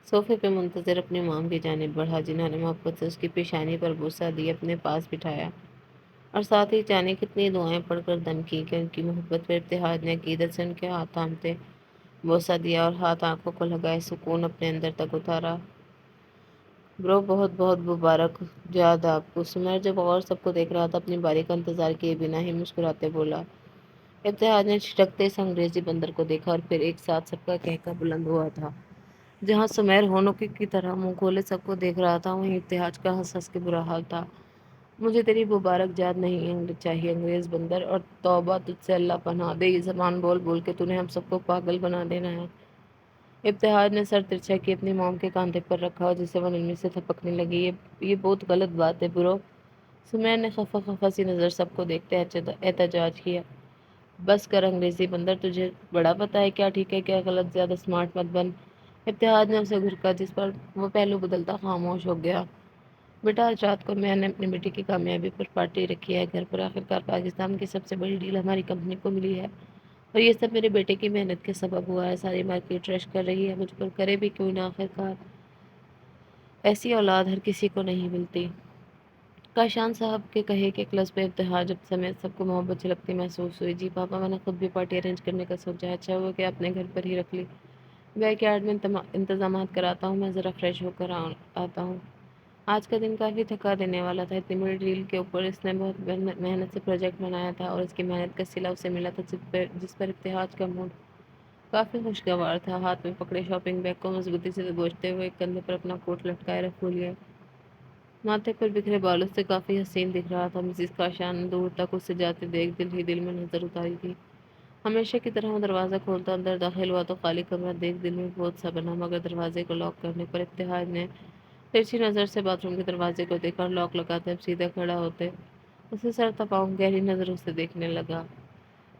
صوفے پہ منتظر اپنی مام کی جانب بڑھا جنہوں نے محبت سے اس کی پیشانی پر بوسہ دی اپنے پاس بٹھایا اور ساتھ ہی جانے کتنی دعائیں پڑھ کر دم کی کہ ان کی محبت پر ابتہاج نے عقیدت سے ان کے ہاتھ تھامتے بوسہ دیا اور ہاتھ آنکھوں کو لگائے سکون اپنے اندر تک اتارا۔ برو بہت بہت مبارک جاد آپ کو۔ سمیر جب غور سب کو دیکھ رہا تھا اپنی باری کا انتظار کیے بنا ہی مسکراتے بولا۔ ابتہاج نے چھٹکتے اس انگریزی بندر کو دیکھا اور پھر ایک ساتھ سب کا کہکا بلند ہوا تھا۔ جہاں سمیر ہونوں کی طرح منہ کھولے سب کو دیکھ رہا تھا وہیں ابتہاج کا ہنس ہنس کے برا حال تھا۔ مجھے تیری مبارک جاد نہیں چاہیے انگریز بندر، اور توبہ تجھ سے اللہ پناہ دے، یہ زبان بول بول کے نے ہم سب کو پاگل بنا دینا ہے۔ ابتہاج نے سر ترچھا کی اپنی موم کے کاندھے پر رکھا اور جسے وہ نرمی سے تھپکنے لگی۔ یہ بہت غلط بات ہے برو۔ سمیر نے خفا خفا سی نظر سب کو دیکھتے احتجاج کیا۔ بس کر انگریزی بندر، تجھے بڑا پتہ ہے کیا ٹھیک ہے کیا غلط، زیادہ سمارٹ مت بن۔ ابتہاج نے اسے گھرکا جس پر وہ پہلو بدلتا خاموش ہو گیا۔ بیٹا آج رات کو میں نے اپنی بیٹی کی کامیابی پر پارٹی رکھی ہے گھر پر، آخرکار پاکستان کی سب سے بڑی ڈیل ہماری کمپنی کو ملی ہے اور یہ سب میرے بیٹے کی محنت کے سبب ہوا ہے۔ ساری مارکیٹ رش کر رہی ہے مجھ پر، کرے بھی کیوں نہ، آخرکار ایسی اولاد ہر کسی کو نہیں ملتی۔ کاشان صاحب کے کہے کہ کلس پہ ابتہاج سمیت سب کو محبت جھلکتی محسوس ہوئی۔ جی پاپا، میں نے خود بھی پارٹی ارینج کرنے کا سوچا ہے، اچھا ہوا کہ آپ نے گھر پر ہی رکھ لی۔ بیک یارڈ میں انتظامات کراتا ہوں، میں ذرا فریش ہو کر آتا ہوں۔ آج کا دن کافی تھکا دینے والا تھا، اتنی بڑی ڈیل کے اوپر اس نے بہت محنت سے پروجیکٹ بنایا تھا اور اس کی محنت کا صلہ اسے ملا تھا جس پر ابتہاج کا موڈ کافی خوشگوار تھا۔ ہاتھ میں پکڑے شاپنگ بیگ کو مضبوطی سے دبوچتے ہوئے ایک کندھے پر اپنا کوٹ لٹکائے رکھ لیا۔ ماتھے پر بکھرے بالوں سے کافی حسین دکھ رہا تھا۔ مسز کاشان نے دور تک اسے جاتے دیکھ دل ہی دل میں نظر اتاری تھی۔ ہمیشہ کی طرح وہ دروازہ کھولتا اندر داخل ہوا تو خالی کمرہ دیکھ دل میں بہت سا بنا، مگر دروازے کو لاک کرنے پر ابتہاج نے ترچھی نظر سے باتھ روم کے دروازے کو دیکھا اور لاک لگاتے اب سیدھا کھڑا ہوتے اسے سر تپاؤں گہری نظروں سے دیکھنے لگا،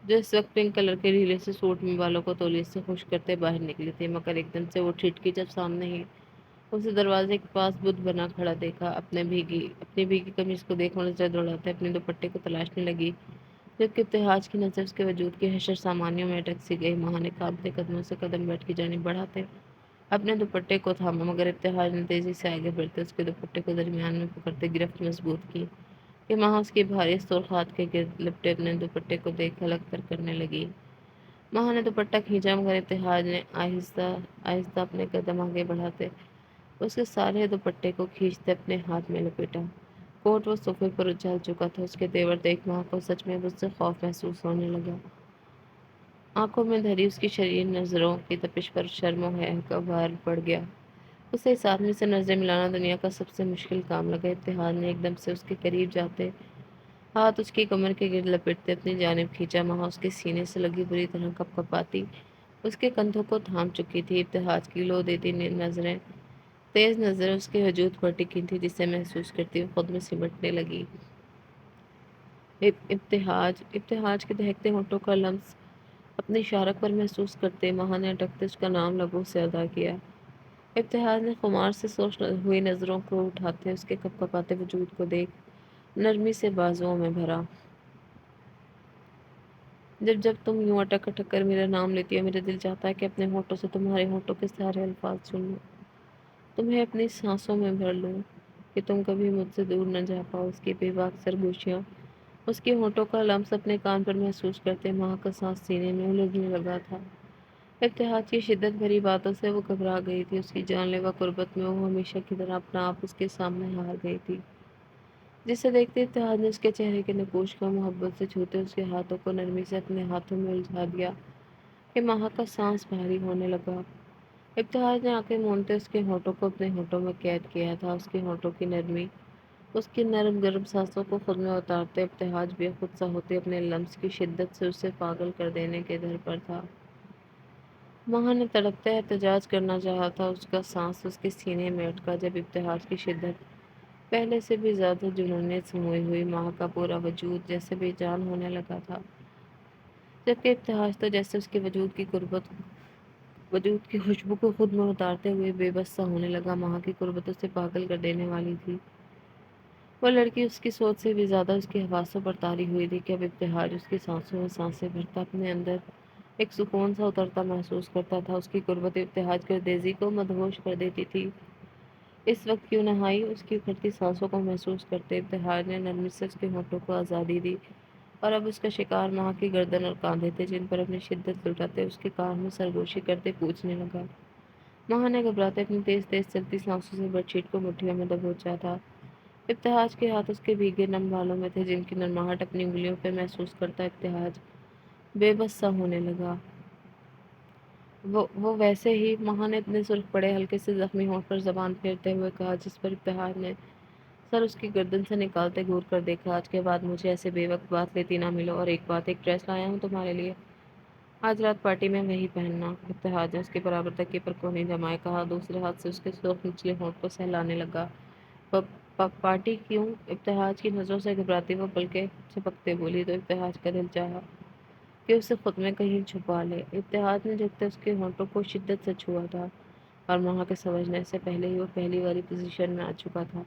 جو اس وقت پنک کلر کے ڈھیلے سے سوٹ میں بالوں کو تولیے سے خشک کرتے باہر نکلی تھی، مگر ایک دم سے وہ ٹھٹکی جب سامنے ہی اسے دروازے کے پاس بدھ بنا کھڑا دیکھا۔ اپنی بھیگی قمیض کو دیکھ وہ نظر دوڑاتے اپنے دوپٹے کو تلاشنے لگی، جبکہ ابتہاج کی نظر اس کے وجود کی حشر سامانیوں میں اٹک سی گئی۔ ماں نے کانپتے قدموں سے قدم بیٹھ کی جانب بڑھاتے اپنے دوپٹے کو تھاما، مگر ابتہاج نے تیزی سے آگے بڑھتے اس کے دوپٹے کو درمیان میں پکڑتے گرفت مضبوط کی کہ ماں اس کی بھاری سرخ ہاتھ کے گرد لپٹے اپنے دوپٹے کو دیکھ ہلک پر کرنے لگی۔ ماں نے دوپٹہ کھینچا مگر ابتہاج نے آہستہ آہستہ اپنے قدم آگے بڑھاتے اس کے سارے دوپٹے کو کھینچتے اپنے ہاتھ میں لپیٹا۔ کوٹ وہ صوفے پر اچھال چکا تھا، اس کے تیور دیکھ ماں کو سچ میں مجھ سے خوف محسوس ہونے لگا۔ آنکھوں میں دھری اس کی شریر نظروں کی تپش پر شرم و حیا کا بھار پڑ گیا۔ اسے اس آدمی سے نظریں ملانا دنیا کا سب سے مشکل کام لگا۔ ابتہاج نے ایک دم سے اس کے قریب جاتے ہاتھ اس کی کمر کے گرد لپیٹتے اپنی جانب کھینچا۔ ماں اس کے سینے سے لگی بری طرح کپ کپاتی اس کے کندھوں کو تھام چکی تھی۔ ابتہاج کی لو دیتی نظریں تیز نظریں اس کے وجود پر ٹکی تھی، جسے محسوس کرتی وہ خود میں سمٹنے لگی۔ ابتہاج کے دہکتے ہونٹوں کا لمس اپنی شارک پر محسوس کرتے ماں نے اٹکتے اس کا نام لبوں سے ادا کیا۔ ابتہاج نے خمار سے سوچ ہوئی نظروں کو اٹھاتے اس کے کپ کپاتے وجود کو دیکھ نرمی سے بازوؤں میں بھرا۔ جب تم یوں اٹک اٹک کر میرا نام لیتی ہو، میرا دل چاہتا ہے کہ اپنے ہونٹوں سے تمہارے ہونٹوں کے سارے الفاظ سن لوں، تمہیں اپنی سانسوں میں بھر لوں کہ تم کبھی مجھ سے دور نہ جا پاؤ۔ اس کی بے باک سرگوشیاں اس کے ہونٹوں کا لمس اپنے کان پر محسوس کرتے ماں کا سانس سینے میں الجھنے لگا تھا۔ ابتہاج کی شدت بھری باتوں سے وہ گھبرا گئی تھی، اس کی جان لیوا قربت میں وہ ہمیشہ کی طرح اپنا آپ اس کے سامنے ہار گئی تھی، جسے دیکھتے ابتہاج نے اس کے چہرے کے نقوش کو محبت سے چھوتے اس کے ہاتھوں کو نرمی سے اپنے ہاتھوں میں الجھا دیا کہ ماں کا سانس بھاری ہونے لگا۔ ابتہاج نے آنکھیں موندتے اس کے ہونٹوں کو اپنے ہونٹوں میں قید کیا تھا، اس کے ہونٹوں کی نرمی اس کی نرم گرم سانسوں کو خود میں اتارتے ابتہاج بے خود سا ہوتے اپنے لمس کی شدت سے اسے پاگل کر دینے کے در پر تھا۔ ماہا نے تڑپتے احتجاج کرنا چاہا تھا، اس کا سانس اس کے سینے میں اٹکا جب ابتہاج کی شدت پہلے سے بھی زیادہ جنونیہ سموئی ہوئی ماہ کا پورا وجود جیسے بے جان ہونے لگا تھا، جبکہ ابتہاج تو جیسے اس کے وجود کی خوشبو کو خود میں اتارتے ہوئے بے بس سا ہونے لگا۔ ماہ کی قربت اسے پاگل کر دینے والی تھی۔ وہ لڑکی اس کی سوچ سے بھی زیادہ اس کی حواسوں پر طاری ہوئی تھی کہ اب ابتہاج اس کی سانسوں میں سانسیں بھرتا اپنے اندر ایک سکون سا اترتا محسوس کرتا تھا۔ اس کی قربت ابتہاج گردیزی کو مدہوش کر دیتی تھی۔ اس وقت کیوں نہائی اس کی اکھڑتی سانسوں کو محسوس کرتے ابتہاج نے نرمی سے اس کے ہونٹوں کو آزادی دی، اور اب اس کا شکار ماہ کی گردن اور کاندھے تھے جن پر اپنی شدت لٹاتے اس کے کان میں سرگوشی کرتے پوچھنے لگا۔ ماہ نے گھبراتے اپنی تیز تیز چلتی سانسوں سے بیڈ شیٹ کو مٹھیوں میں دبوچا تھا۔ ابتہاج کے ہاتھ اس کے بھیگے نم بالوں میں تھے جن کی نرماہٹ اپنی انگلیوں پہ محسوس کرتا ابتہاج بے بس سا ہونے لگا۔ وہ ویسے ہی، ماہ نے اتنے سرخ پڑے ہلکے سے زخمی ہونٹ پر زبان پھیرتے ہوئے کہا، جس پر ابتہاج نے سر اس کی گردن سے نکالتے گھور کر دیکھا۔ آج کے بعد مجھے ایسے بے وقت بات لیتی نہ ملو، اور ایک بات، ایک ڈریس لایا ہوں تمہارے لیے، آج رات پارٹی میں وہی پہننا۔ ابتہاج نے اس کے برابر تکیے پر کوہنی جمائے کہا، دوسرے ہاتھ سے اس کے سرخ نچلے ہونٹ کو سہلانے لگا۔ پارٹی کیوں؟ ابتہاج کی نظروں سے گھبراتی وہ پلکیں جھپکتے بولی تو ابتہاج کا دل چاہا کہ اسے خود میں کہیں چھپا لے۔ ابتہاج نے جھکتے اس کے ہونٹوں کو شدت سے چھوا تھا، اور ماہ کے سمجھنے سے پہلے ہی وہ پہلی والی پوزیشن میں آ چکا تھا۔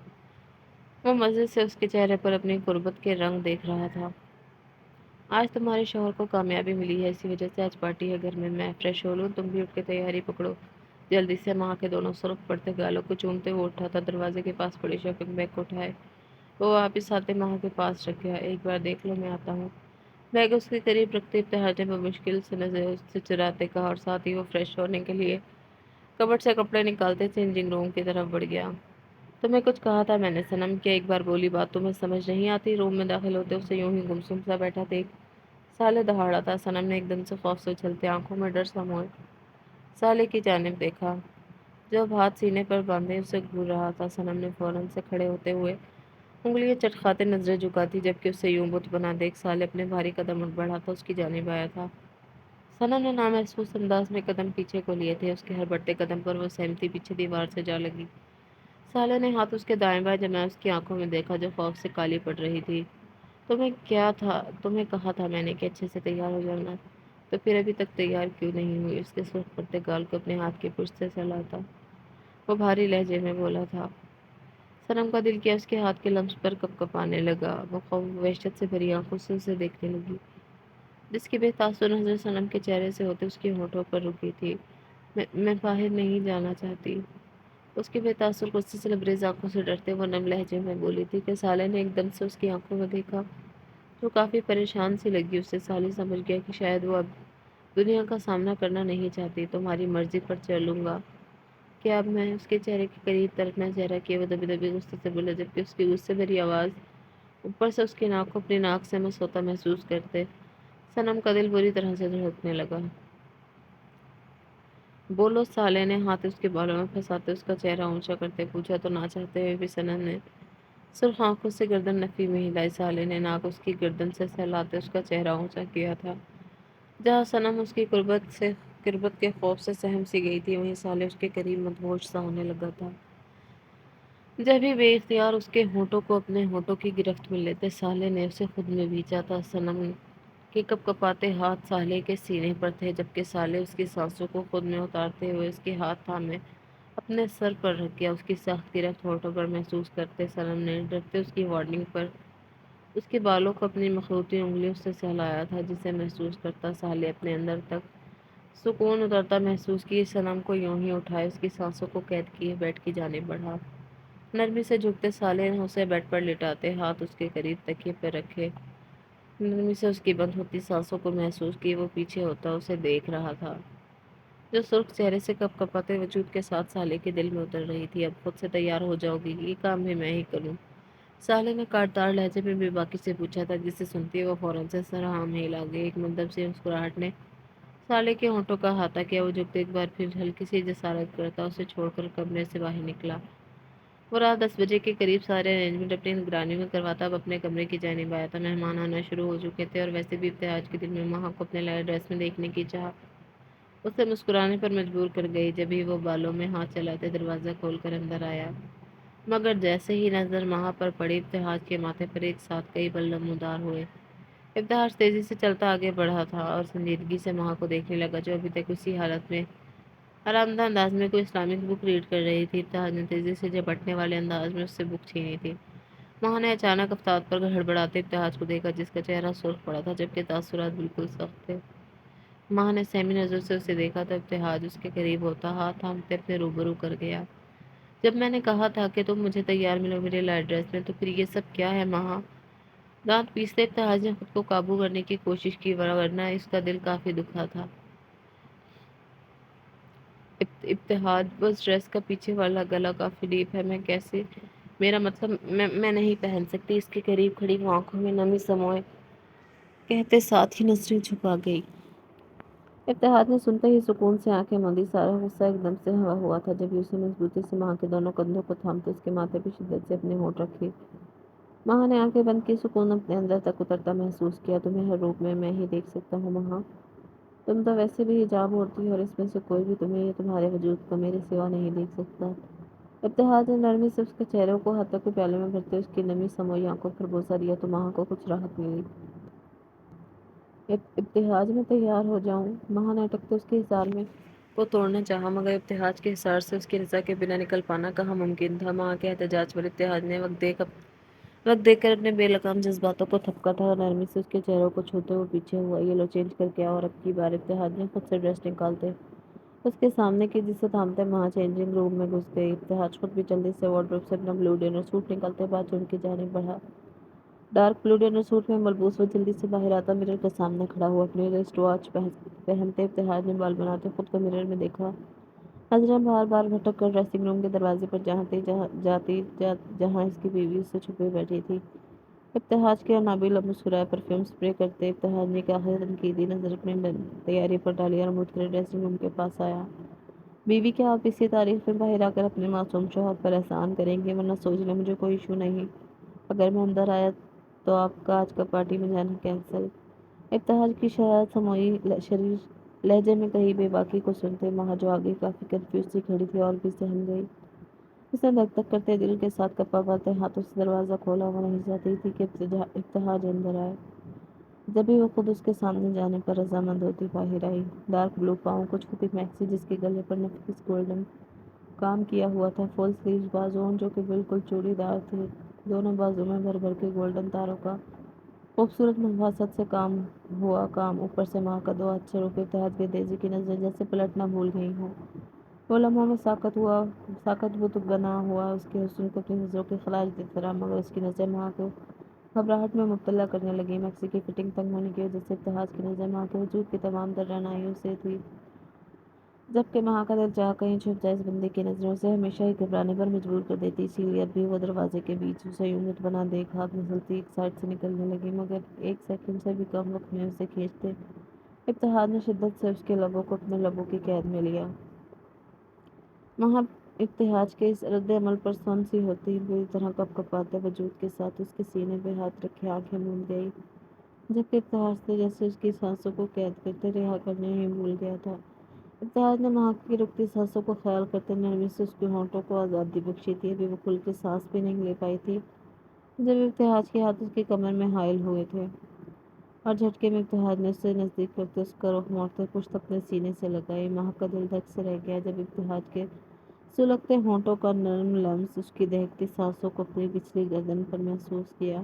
وہ مزے سے اس کے چہرے پر اپنی غربت کے رنگ دیکھ رہا تھا۔ آج تمہارے شوہر کو کامیابی ملی ہے، اسی وجہ سے آج پارٹی ہے گھر میں فریش ہو لوں، تم بھی اٹھ کے تیاری پکڑو جلدی سے۔ ماہ کے دونوں سرخ پڑتے گالوں کو چومتے وہ اٹھا تھا، دروازے کے پاس پڑی شاپنگ بیگ کو اٹھائے وہ واپس آتے ماہ کے پاس رکھ گیا۔ ایک بار دیکھ لو، میں آتا ہوں۔ بیگ اس کے قریب رکھتے ابتہاج نے بمشکل سے نظر اس سے چراتے کہا، اور ساتھ ہی وہ فریش ہونے کے لیے کبٹ سے کپڑے نکالتے چینجنگ روم کی طرف بڑھ گیا۔ تمہیں کچھ کہا تھا میں نے صنم، کیا ایک بار بولی بات تمہیں سمجھ نہیں آتی؟ روم میں داخل ہوتے اسے یوں ہی گمسم سا بیٹھا دیکھ سالے دہاڑا تھا۔ صنم نے ایک دم سے خوف سے اچھلتے آنکھوں میں ڈر سا موئے سالے کی جانب دیکھا جو اب ہاتھ سینے پر باندھے اسے گھور رہا تھا۔ صنم نے فوراً سے کھڑے ہوتے ہوئے انگلیاں چٹکھاتے نظریں جھکاتی، جبکہ اسے یوں بت بنا دیکھ سالے اپنے بھاری قدم بڑھاتا اس کی جانب آیا تھا۔ صنم نے نامحسوس انداز میں قدم پیچھے کو لیے تھے، اس کے ہر بڑھتے قدم پر وہ سہمتی پیچھے دیوار سے جا لگی۔ سالے نے ہاتھ اس کے دائیں بائیں جمائے اس کی آنکھوں میں دیکھا جو خوف سے کالی پڑ رہی تھی۔ تمہیں کہا تھا میں نے کہ اچھے سے تیار ہو جانا، تو پھر ابھی تک تیار کیوں نہیں ہوئی؟ اس کے سرخ پڑتے گال کو اپنے ہاتھ کی پشت سے سہلاتا وہ بھاری لہجے میں بولا تھا۔ صنم کا دل کیا اس کے ہاتھ کے لمس پر کپ کپانے لگا۔ وہ خوف و وحشت سے بھری آنکھوں سے اسے دیکھنے لگی، جس کی بے تاثر نظر صنم کے چہرے سے ہوتے اس کے ہونٹوں پر رکی تھی۔ میں باہر نہیں جانا چاہتی، اس کی بے تاثر غصے سے لبریز آنکھوں سے ڈرتے وہ نم لہجے میں بولی تھی کہ سالے نے ایک دم سے اس کی آنکھوں میں دیکھا جو کافی پریشان سی لگی اسے۔ سالے سمجھ گیا کہ شاید وہ اب دنیا کا سامنا کرنا نہیں چاہتی۔ تمہاری مرضی پر چلوں گا کیا اب؟ میں اس کے چہرے کے قریب تر اپنا چہرہ کیے وہ دبی دبی غصے سے بولا، جبکہ اس کی غصے بھری آواز اوپر سے اس کی ناک کو اپنی ناک سے مس ہوتا محسوس کرتے صنم کا دل بری طرح سے دھڑکنے لگا۔ بولو، سالے نے ہاتھ اس کے بالوں میں پھنساتے اس کا چہرہ اونچا کرتے پوچھا تو نہ چاہتے ہوئے بھی صنم نے سرخ آنکھوں سے گردن نفی میں ہلائی۔ سالے نے ناک اس کی گردن سے سہلاتے اس کا چہرہ اونچا کیا تھا جہاں صنم اس کی قربت کے خوف سے سہم سی گئی تھی، وہیں سالے اس کے قریب مدہوش سا ہونے لگا تھا۔ جب ہی بے اختیار اس کے ہونٹوں کو اپنے ہونٹوں کی گرفت میں لیتے سالے نے اسے خود میں بھینچا تھا۔ صنم کے کپ کپاتے ہاتھ سالے کے سینے پر تھے، جبکہ سالے اس کی سانسوں کو خود میں اتارتے ہوئے اس کے ہاتھ تھامے اپنے سر پر رکھ گیا۔ اس کی سخت گرفت ہونٹوں پر محسوس کرتے صنم نے ڈرتے اس کی وارننگ پر اس کے بالوں کو اپنی مخروطی انگلیوں سے سہلایا تھا، جسے محسوس کرتا سالے اپنے اندر تک سکون اترتا محسوس کیے صنم کو یوں ہی اٹھائے اس کی سانسوں کو قید کیے بیڈ کی جانب بڑھا۔ نرمی سے جھکتے سالے نے اسے بیڈ پر لٹاتے ہاتھ اس کے قریب تکیے پہ رکھے نرمی سے اس کی بند ہوتی سانسوں کو محسوس کیے وہ پیچھے ہوتا اسے دیکھ رہا تھا جو سرخ چہرے سے کپ کپاتے وجود کے ساتھ سالے کے دل میں اتر رہی تھی۔ اب خود سے تیار ہو جاؤ گی، یہ کام بھی میں ہی کروں؟ سالے نے کاٹدار لہجے میں بے باکی سے پوچھا تھا، جسے سنتے ہی وہ فوراً سے سر ہاں میں ہلا گئی۔ ایک مدھم سی مسکراہٹ نے سالے کے ہونٹوں کا احاطہ کیا، وہ جھکتے ایک بار پھر ہلکی سی جسارت کرتا اسے چھوڑ کر کمرے سے باہر نکلا۔ وہ رات 10 بجے کے قریب سارے ارینجمنٹ اپنی نگرانی میں کرواتا اب اپنے کمرے کی جانب آیا تھا۔ مہمان آنا شروع ہو چکے تھے اور ویسے بھی ابتہاج کے دل میں ماہ کو اپنے لائے ڈریس میں دیکھنے کی چاہ اسے مسکرانے پر مجبور کر گئی۔ جب ہی وہ بالوں میں ہاتھ چلاتے دروازہ کھول کر اندر آیا، مگر جیسے ہی نظر ماہ پر پڑی، ابتہاج کے ماتھے پر ایک ساتھ کئی پل نمودار ہوئے۔ ابتہاج تیزی سے چلتا آگے بڑھا تھا اور سنجیدگی سے ماہ کو دیکھنے لگا، جو ابھی تک اسی حالت میں آرامدہ انداز میں کوئی اسلامک بک ریڈ کر رہی تھی۔ ابتہاج نے تیزی سے جھپٹنے والے انداز میں اس سے بک چھینی تھی۔ ماہ نے اچانک افتاد پر ہڑبڑاتے ابتہاج کو دیکھا، جس کا چہرہ سرخ پڑا تھا جبکہ تاثرات بالکل سخت تھے۔ ماہ نے سہمی نظر سے اسے دیکھا تو ابتہاج اس کے قریب ہوتا ہاتھ تھامتے اپنے روبرو کر گیا۔ جب میں نے کہا تھا کہ تم مجھے تیار ملو میرے لائٹ ڈریس میں، تو پھر یہ سب کیا ہے ماہ؟ دانت پیستے ابتہاج نے خود کو قابو کرنے کی کوشش کی، ورنہ اس کا دل کافی دکھا تھا۔ ابتہاج، بس ڈریس کا پیچھے والا گلا کافی ڈیپ ہے، میں کیسے، میرا مطلب میں نہیں پہن سکتی۔ اس کے قریب کھڑی وہ آنکھوں میں نمی سموئے کہتے ساتھ ہی نظریں جھکا گئی۔ ابتہاج نے سنتے ہی سکون سے آنکھیں موندی، سارا غصہ ایک دم سے ہوا ہوا تھا۔ جب اسے مضبوطی سے ماہ کے دونوں کندھوں کو تھامتے اس کے ماتھے پہ شدت سے اپنے ہونٹ رکھے، ماہ نے آنکھیں بند کی، سکون اپنے اندر تک اترتا محسوس کیا۔ تمہیں ہر روپ میں ہی دیکھ سکتا ہوں ماہ، تم تو ویسے بھی حجاب اوڑھتی ہو اور اس میں سے کوئی بھی تمہیں یا تمہارے وجود کو میرے سوا نہیں دیکھ سکتا۔ ابتہاج نے نرمی سے اس کے چہرے کو ہاتھوں کے پیالے میں بھرتے اس کی نمی سموئی آنکھوں پر بوسہ دیا تو ماہ کو کچھ راحت ملی۔ ابتہاج، میں تیار ہو جاؤں؟ ماہ نے اٹکتے اس کے حصار میں کو توڑنا چاہا، مگر ابتہاج کے حصار سے اس کی رضا کے بنا نکل پانا کہاں ممکن تھا۔ ماہ کے احتجاج پر ابتہاج نے وقت دیکھ کر اپنے بے لگام جذباتوں کو تھپکا تھا اور نرمی سے اس کے چہروں کو چھوتے ہوئے پیچھے ہوا۔ یہ لو چینج کر کے آؤ۔ اور اب کی بار ابتہاج نے خود سے ڈریس نکالتے اس کے سامنے کی، جسے تھامتے ماہ چینجنگ روم میں گھس گئی۔ ابتہاج خود بھی جلدی سے وارڈروب سے اپنا بلو ڈنر سوٹ نکالتے باتھ روم کی جانب بڑھا۔ ڈارک بلو ڈنر سوٹ میں ملبوس وہ جلدی سے باہر آتا مرر کے سامنے کھڑا ہوا۔ اپنی ریسٹ واچ پہنتے ابتہاج نے بال بناتے خود کو مرر میں دیکھا، نظریں بار بار بھٹک کر ڈریسنگ روم کے دروازے پر جہاں اس کی بیوی اس سے چھپے بیٹھی تھی۔ ابتہاج کے نابیل لب مسکرائے۔ پرفیوم اسپرے کرتے ابتہاج نے ایک آخری تنقیدی نظر اپنی تیاری پر ڈالی اور مڑ کر ڈریسنگ روم کے پاس آیا۔ بیوی، کیا آپ اسی تاریخ میں باہر آ کر اپنے معصوم شوہر پر احسان کریں گے؟ ورنہ سوچ لیں، مجھے کوئی ایشو نہیں، اگر میں اندر آیا تو آپ کا آج کا پارٹی میں جانا کینسل۔ ابتہاج کی شرارت سموئی شریر لہجے میں کہی بے باکی کو سنتے ماہ، جو آگے کافی کنفیوز سی کھڑی تھی، اور بھی سہم گئی۔ اس نے دھک دھک کرتے دل کے ساتھ کپا پاتے ہاتھوں سے دروازہ کھولا۔ وہ نہیں چاہتی تھی کہ ابتہاج اندر آئے، جب بھی وہ خود اس کے سامنے جانے پر رضامند ہوتی باہر آئی۔ ڈارک بلو پاؤں کو چھوتی میکسی، جس کے گلے پر نفیس گولڈن کام کیا ہوا تھا، فل سلیوز بازوؤں جو کہ بالکل چوڑی دار تھے، دونوں بازو میں بھر بھر کے گولڈن تاروں کا خوبصورت نفاست سے کام ہوا کام۔ اوپر سے ماہ کا دو ہاتھ روپے ابتہاج کی تیزی کی نظریں جیسے پلٹنا بھول گئی ہوں۔ وہ لمحوں میں ساکت بت بنا ہوا اس کے حسن کو اپنی نظروں کے خلاش دیکھتا رہا، مگر اس کی نظریں ماہ کو گھبراہٹ میں مبتلا کرنے لگی۔ میکسی کی فٹنگ تنگ ہونے کی وجہ سے ابتہاج کی نظر ماہ کے وجود کی تمام تر رعنائیوں سے تھی، جبکہ ماہ کا دل چاہا کہیں چھپ جائے۔ اس بندے کی نظریں اسے ہمیشہ ہی گھبرانے پر مجبور کر دیتی، اسی لیے اب بھی وہ دروازے کے بیچ اسے یوں مت بنا دیکھ ہاتھ مسلتی ایک سائڈ سے نکلنے لگی، مگر ایک سیکنڈ سے بھی کم وقت میں اسے کھینچتے ابتہاج نے شدت سے اس کے لبوں کو اپنے لبوں کی قید میں لیا۔ ماہ ابتہاج کے اس رد عمل پر سن سی ہوتی بری طرح کپ کپاتے وجود کے ساتھ اس کے سینے پہ ہاتھ رکھے آنکھیں موند گئی، جبکہ ابتہاج سے جیسے اس کی سانسوں کو قید کرتے رہا کرنے ہی بھول گیا تھا۔ ابتہاج نے ماہ کی رکتی سانسوں کو خیال کرتے نرمی سے اس کے ہونٹوں کو آزادی بخشی تھی۔ ابھی وہ کھل کے سانس بھی نہیں لے پائی تھی جب ابتہاج کے ہاتھ اس کی کمر میں حائل ہوئے تھے، اور جھٹکے میں ابتہاج نے اسے نزدیک کرتے اس کا رخ موڑتے پشت اپنے سینے سے لگائی۔ ماہ کا دل دھک سے رہ گیا جب ابتہاج کے سلگتے ہونٹوں کا نرم لمس اس کی دہکتی سانسوں کو اپنی پچھلی گردن پر محسوس کیا۔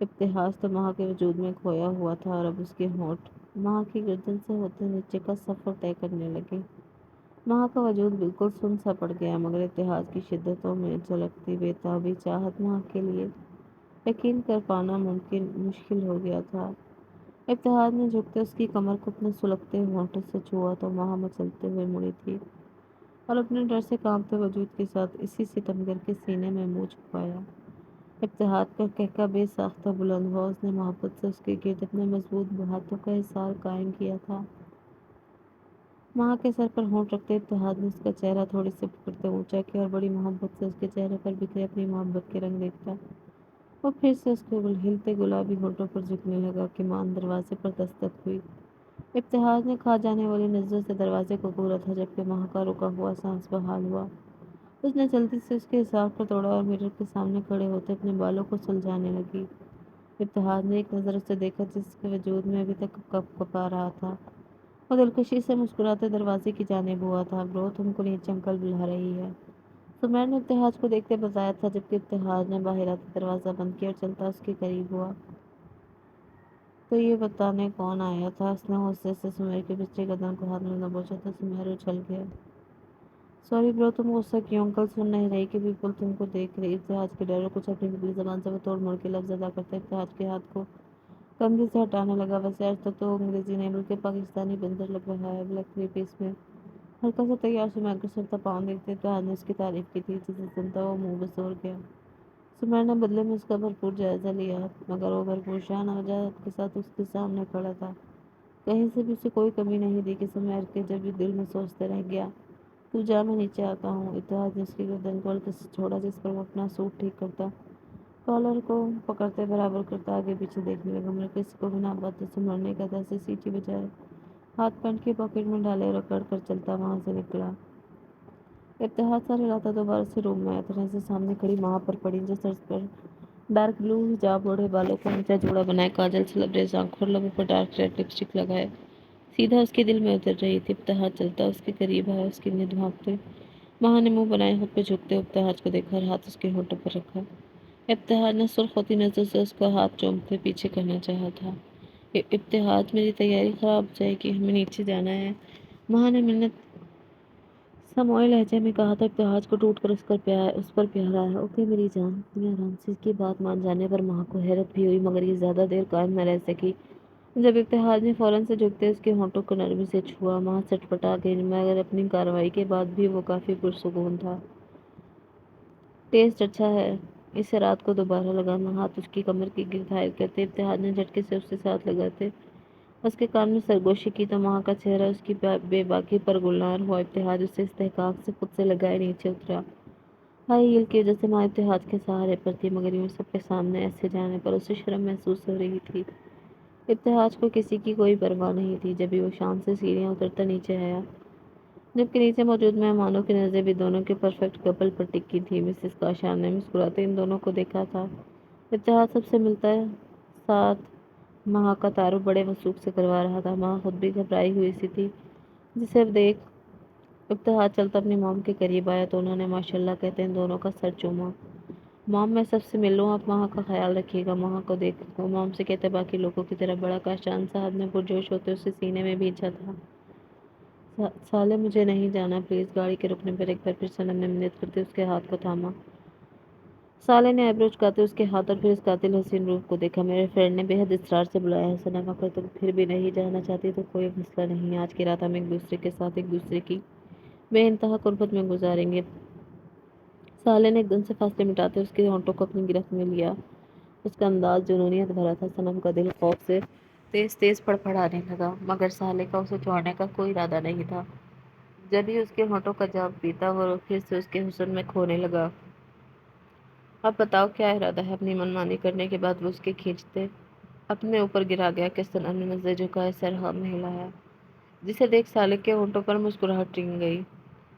ابتہاج تو ماہ کے وجود میں کھویا ہوا تھا اور اب اس کے ہونٹ ماہ کی گردن سے ہوتے نیچے کا سفر طے کرنے لگے۔ ماہ کا وجود بالکل سن سا پڑ گیا، مگر ابتہاج کی شدتوں میں جھلکتی بےتابی چاہت ماہ کے لیے یقین کر پانا مشکل ہو گیا تھا۔ ابتہاج نے جھکتے اس کی کمر کو اپنے سلگتے ہونٹوں سے چھوا تو ماہ مچلتے ہوئے مڑی تھی اور اپنے ڈر سے کانپتے وجود کے ساتھ اسی ستمگر کے سینے میں منہ چھپایا۔ ابتہاج کا قہقہ بے ساختہ بلند ہوا، اس نے محبت سے اس کے گرد اپنے مضبوط ہاتھوں کا حصار قائم کیا تھا۔ ماں کے سر پر ہونٹ رکھتے اتحاد نے اس کا چہرہ تھوڑی سی پکڑتے اونچا کیا اور بڑی محبت سے اس کے چہرے پر بکھرے اپنی محبت کے رنگ دیکھتا اور پھر سے اس کے ہلتے گلابی ہونٹوں پر جھکنے لگا کہ ماں دروازے پر دستک ہوئی۔ ابتہاج نے کھا جانے والی نظروں سے دروازے کو گھورا تھا جبکہ ماں کا رکا ہوا سانس بحال ہوا۔ اس نے جلدی سے اس کے حساب کو توڑا اور مرر کے سامنے کھڑے ہوتے اپنے بالوں کو سلجھانے لگی۔ ابتہاج نے ایک نظر اسے دیکھا جس کے وجود میں ابھی تک کپ کپا رہا تھا۔ وہ دلکشی سے مسکراتے دروازے کی جانب ہوا تھا۔ برو تم کو نیچے انکل بلا رہی ہے، سمیر نے ابتہاج کو دیکھتے بتایا تھا جبکہ ابتہاج نے باہر آتے دروازہ بند کیا اور چلتا اس کے قریب ہوا۔ تو یہ بتانے کون آیا تھا؟ اس نے غصے سے سمیر کے پچھلے قدم کو ہاتھ میں دبوچا تو سمیر اچھل گیا۔ سوری برو تم غصہ کیوں؟ انکل سن نہیں رہی کہ بالکل تم کو دیکھ رہی۔ ابتہاج کے ڈر اور کچھ اپنی بگڑی زبان سے وہ توڑ موڑ کے لفظ ادا کرتے ابتہاج کے ہاتھ کو کندھے سے ہٹانے لگا۔ ویسے آج تک تو انگریزی نہیں بلکہ پاکستانی بندر لگ رہا ہے۔ بلیک تھری پیس میں ہلکا سا تیار سمیر کو سرتا پاؤں دیکھتے ابتہاج نے اس کی تعریف کی تھی جسے سنتا وہ منہ بسور گیا۔ سمیر نے بدلے میں اس کا بھرپور جائزہ لیا مگر وہ بھرپور شان وجاہت کے ساتھ اس کے سامنے کھڑا تھا۔ کہیں سے بھی اسے کوئی کمی نہیں دی کہ سمیر کے جب بھی دل میں سوچتے رہ گیا تو جا میں نیچے آتا ہوں۔ ابتہاج نے اس کی گردن کو ہلکے سے چھوڑا جس پر وہ اپنا سوٹ ٹھیک کرتا، کالر کو پکڑتے برابر کرتا آگے پیچھے دیکھنے لگا مگر کسی کو بنا باتیں سمیر نے ایک ادا سے سیٹی بجائے ہاتھ پینٹ کی پاکٹ میں ڈالے اور اکڑ کر چلتا وہاں سے نکلا۔ ابتہاج سر ہلاتا دوبارہ سے روم میں آیا تو نظر سامنے کھڑی ماں پر پڑی جو سر پر ڈارک بلو حجاب اوڑھے بالوں کو اونچا جوڑا بنائے کاجل سے لبریز آنکھوں اور لبوں پر ڈارک ریڈ لپسٹک لگائے سیدھا اس کے دل میں اتر رہی تھی۔ ابتہاج چلتا اس کے قریب آیا اس کی ند بھانپتے ماں نے منہ بنائے خود پہ جھکتے ابتہاج کو دیکھا اور ہاتھ اس کے ہونٹوں پر رکھا۔ ابتہاج نے سرخ ہوتی نظر سے اس کا ہاتھ چومتے پیچھے کرنا چاہا تھا۔ ابتہاج میری تیاری خراب ہو جائے گی، ہمیں نیچے جانا ہے، ماں نے منت سموئے لہجے میں کہا تھا۔ ابتہاج کو ٹوٹ کر اس پر پیار آیا۔ اوکے میری جان، اتنی آرام سے اس کی بات مان جانے پر ماں کو حیرت بھی ہوئی مگر یہ زیادہ دیر قائم نہ رہ سکی۔ جب ابتہاج نے فوراً سے جھکتے اس کے ہونٹوں کو نرمی سے چھوا ماں چٹپٹا گئی مگر اپنی کارروائی کے بعد بھی وہ کافی پرسکون تھا۔ ٹیسٹ اچھا ہے، اسے رات کو دوبارہ لگانا۔ ہاتھ اس کی کمر کے گرد حائل کرتے ابتہاج نے جھٹکے سے اسے ساتھ لگاتے اس کے کان میں سرگوشی کی تو ماں کا چہرہ اس کی بے باکی پر گلنار ہوا۔ ابتہاج اسے استحقاق سے خود سے لگائے نیچے اترا۔ ہائی ہیل کی وجہ سے ماں ابتہاج کے سہارے پر تھی مگر یوں سب کے سامنے ایسے جانے پر اسے شرم محسوس ہو رہی تھی۔ ابتہاج کو کسی کی کوئی پرواہ نہیں تھی۔ جبھی وہ شان سے سیڑھیاں اترتا نیچے آیا جبکہ نیچے موجود مہمانوں کی نظریں بھی دونوں کے پرفیکٹ کپل پر ٹکی تھی۔ مسز کاشان نے مسکراتے ان دونوں کو دیکھا تھا۔ ابتہاج سب سے ملتا ہے ساتھ ماں کا تعارف بڑے وثوق سے کروا رہا تھا۔ ماں خود بھی گھبرائی ہوئی سی تھی جسے اب دیکھ ابتہاج چلتا اپنی موم کے قریب آیا تو انہوں نے ماشاءاللہ کہتے ان دونوں کا سر چوما۔ موم میں سب سے مل لوں، آپ ماں کا خیال رکھیے گا۔ ماں کو دیکھ وہ موم سے کہتے باقی لوگوں کی طرح بڑا کاشان صاحب نے پرجوش ہوتے اسے سینے میں بھینچا تھا۔ سالے مجھے نہیں جانا پلیز۔ گاڑی کے رکنے پر ایک بار پھر صنم نے منت کرتے اس کے ہاتھ کو تھاما۔ سالے نے ایبرو جھکاتے اس کے ہاتھ اور پھر اس قاتل حسین روپ کو دیکھا۔ میرے فرینڈ نے بے حد اصرار سے بلایا ہے صنم، اگر تم پھر بھی نہیں جانا چاہتی تو کوئی مسئلہ نہیں، آج کی رات ہم ایک دوسرے کے ساتھ ایک دوسرے کی بے انتہا قربت میں گزاریں گے۔ سالے نے ایک دم سے فاصلے مٹاتے اس کے ہونٹوں کو اپنی گرفت میں لیا۔ اس کا انداز جنونیت بھرا تھا۔ صنم کا دل خوف سے تیز تیز پڑپڑانے لگا مگر سالے کا اسے چھوڑنے کا کوئی ارادہ نہیں تھا۔ جب ہی اس کے ہونٹوں کا جام پیتا وہ پھر سے اس کے حسن میں کھونے لگا۔ اب بتاؤ کیا ارادہ ہے؟ اپنی منمانی کرنے کے بعد وہ اس کے کھینچتے اپنے اوپر گرا گیا کہ صنم نے نظر جھکائے سر ہاں میں ہلایا جسے دیکھ سالے کے ہونٹوں پر مسکراہٹ رنگ گئی۔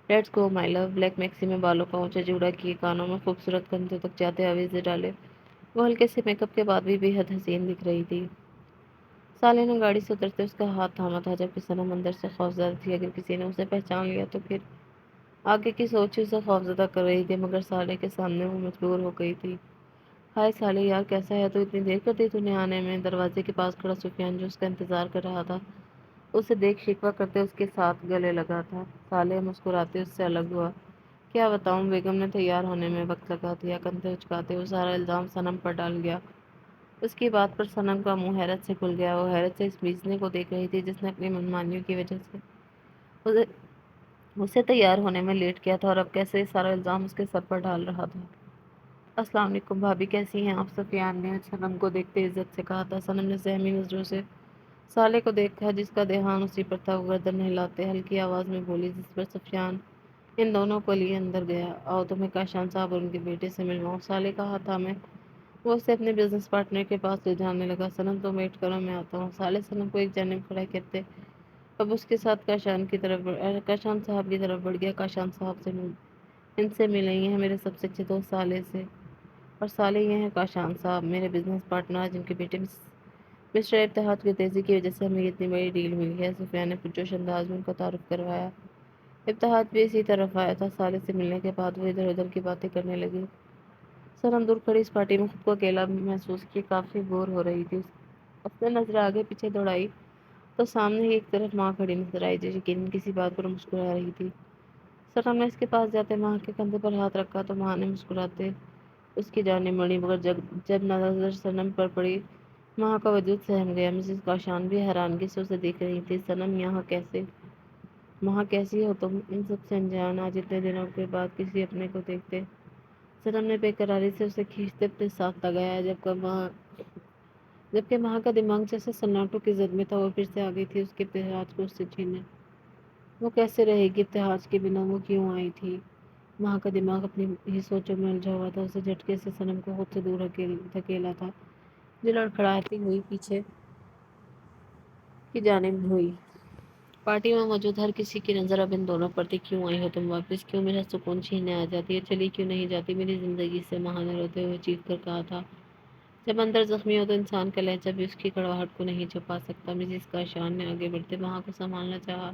Let's go my love. Black maxi میں بالوں کا اونچا جوڑا کیے کانوں میں خوبصورت کندھوں تک جاتے آویزے ڈالے وہ ہلکے سے میک اپ کے بعد بھی بے حد حسین دکھ رہی تھی۔ سالے نے گاڑی سے اترتے اس کا ہاتھ تھاما تھا جبکہ صنم اندر سے خوفزدہ تھی۔ اگر کسی نے اسے پہچان لیا تو پھر آگے کی سوچ اسے خوفزدہ کر رہی تھی مگر سالے کے سامنے وہ مجبور ہو گئی تھی۔ ہائے سالے یار کیسا ہے تو؟ اتنی دیر کر دی تُونے آنے میں؟ دروازے کے پاس کھڑا سفیان جو اس کا انتظار کر رہا تھا اسے دیکھ شکوہ کرتے اس کے ساتھ گلے لگا تھا۔ سالے مسکراتے اس سے الگ ہوا۔ کیا بتاؤں، بیگم نے تیار ہونے میں وقت لگا دیا۔ کندھے اچکاتے وہ سارا الزام صنم پر ڈال گیا۔ اس کی بات پر صنم کا منہ حیرت سے کھل گیا۔ وہ حیرت سے اس بیچنے کو دیکھ رہی تھی جس نے اپنی منمانیوں کی وجہ سے اسے تیار ہونے میں لیٹ کیا تھا اور اب کیسے یہ سارا الزام اس کے سر پر ڈال رہا تھا۔ السلام علیکم بھابی، کیسی ہیں آپ؟ سفیان نے صنم کو دیکھتے عزت سے کہا تھا۔ صنم نے سہمی نظروں سے سالے کو دیکھا جس کا دھیان اسی پر تھا، وہ گردن ہلاتے ہلکی آواز میں بولی، جس پر سفیان ان دونوں کو لیے اندر گیا۔ آؤ تمہیں کاشان صاحب اور ان کے بیٹے سے ملواؤں۔ سالے کا ہاتھ تھامے وہ اسے اپنے بزنس پارٹنر کے پاس لے جانے لگا۔ سنم تم ویٹ کرو، میں آتا ہوں۔ سالے سنم کو ایک جانب کھڑا کرتے اب اس کے ساتھ کاشان صاحب کی طرف بڑھ گیا۔ کاشان صاحب سے ان سے ملیں، یہ ہیں میرے سب سے اچھے دوست سالے سے، اور سالے یہ ہیں کاشان صاحب میرے بزنس پارٹنر، جن کے بیٹے مسٹر اتحاد کی تیزی کی وجہ سے ہمیں اتنی بڑی ڈیل مل گیا۔ سفیان نے پرجوش انداز میں ان کا تعارف کروایا۔ اتحاد بھی اسی طرف آیا تھا۔ سالے سے ملنے کے بعد وہ ادھر ادھر کی باتیں کرنے لگی۔ سنم دور کھڑی اس پارٹی میں خود کو اکیلا محسوس کی، کافی بور ہو رہی تھی۔ اس نے نظر آگے پیچھے دوڑائی تو سامنے ہی ایک طرف ماں کھڑی نظر آئی، جو یقیناً کسی بات پر مسکرا رہی تھی۔ سنم نے اس کے پاس جاتے ماں کے کندھے پر ہاتھ رکھا تو ماں نے مسکراتے اس کی جانب مڑی، مگر جب نظر سنم پر پڑی، ماں کا وجود سہم گیا۔ مسز کاشان بھی حیرانگی سے اسے دیکھ رہی تھی۔ سنم یہاں کیسے؟ ماں کیسی ہو تم؟ ان سب سے انجان، آج اتنے دنوں کے بعد کسی اپنے کو دیکھتے۔ سنم نے بے قراری سے اسے کھینچتے اپنے ساتھ لگایا، جبکہ ماں کا دماغ جیسے سناٹو کی زد میں تھا۔ وہ پھر سے آ گئی تھی اس کے ابتہاج کو اس سے چھیننے۔ وہ کیسے رہے گی ابتہاج کے بنا؟ وہ کیوں آئی تھی؟ ماں کا دماغ اپنی ہی سوچوں میں الجھا ہوا تھا۔ اسے جھٹکے سے سنم کو خود سے دور دھکیلا تھا، جو لڑکھڑاتی ہوئی پیچھے کی جانب ہوئی۔ پارٹی میں موجود ہر کسی کی نظر اب ان دونوں پر تھی۔ کیوں آئی ہو تم واپس؟ کیوں میرا سکون چھیننے آ جاتی ہے؟ چلی کیوں نہیں جاتی میری زندگی سے؟ ماں نے روتے ہوئے چیخ کر کہا تھا۔ جب اندر زخمی ہو تو انسان کا لہجہ بھی اس کی کڑواہٹ کو نہیں چھپا سکتا۔ مسز کاشان نے آگے بڑھتے ماں کو سنبھالنا چاہا،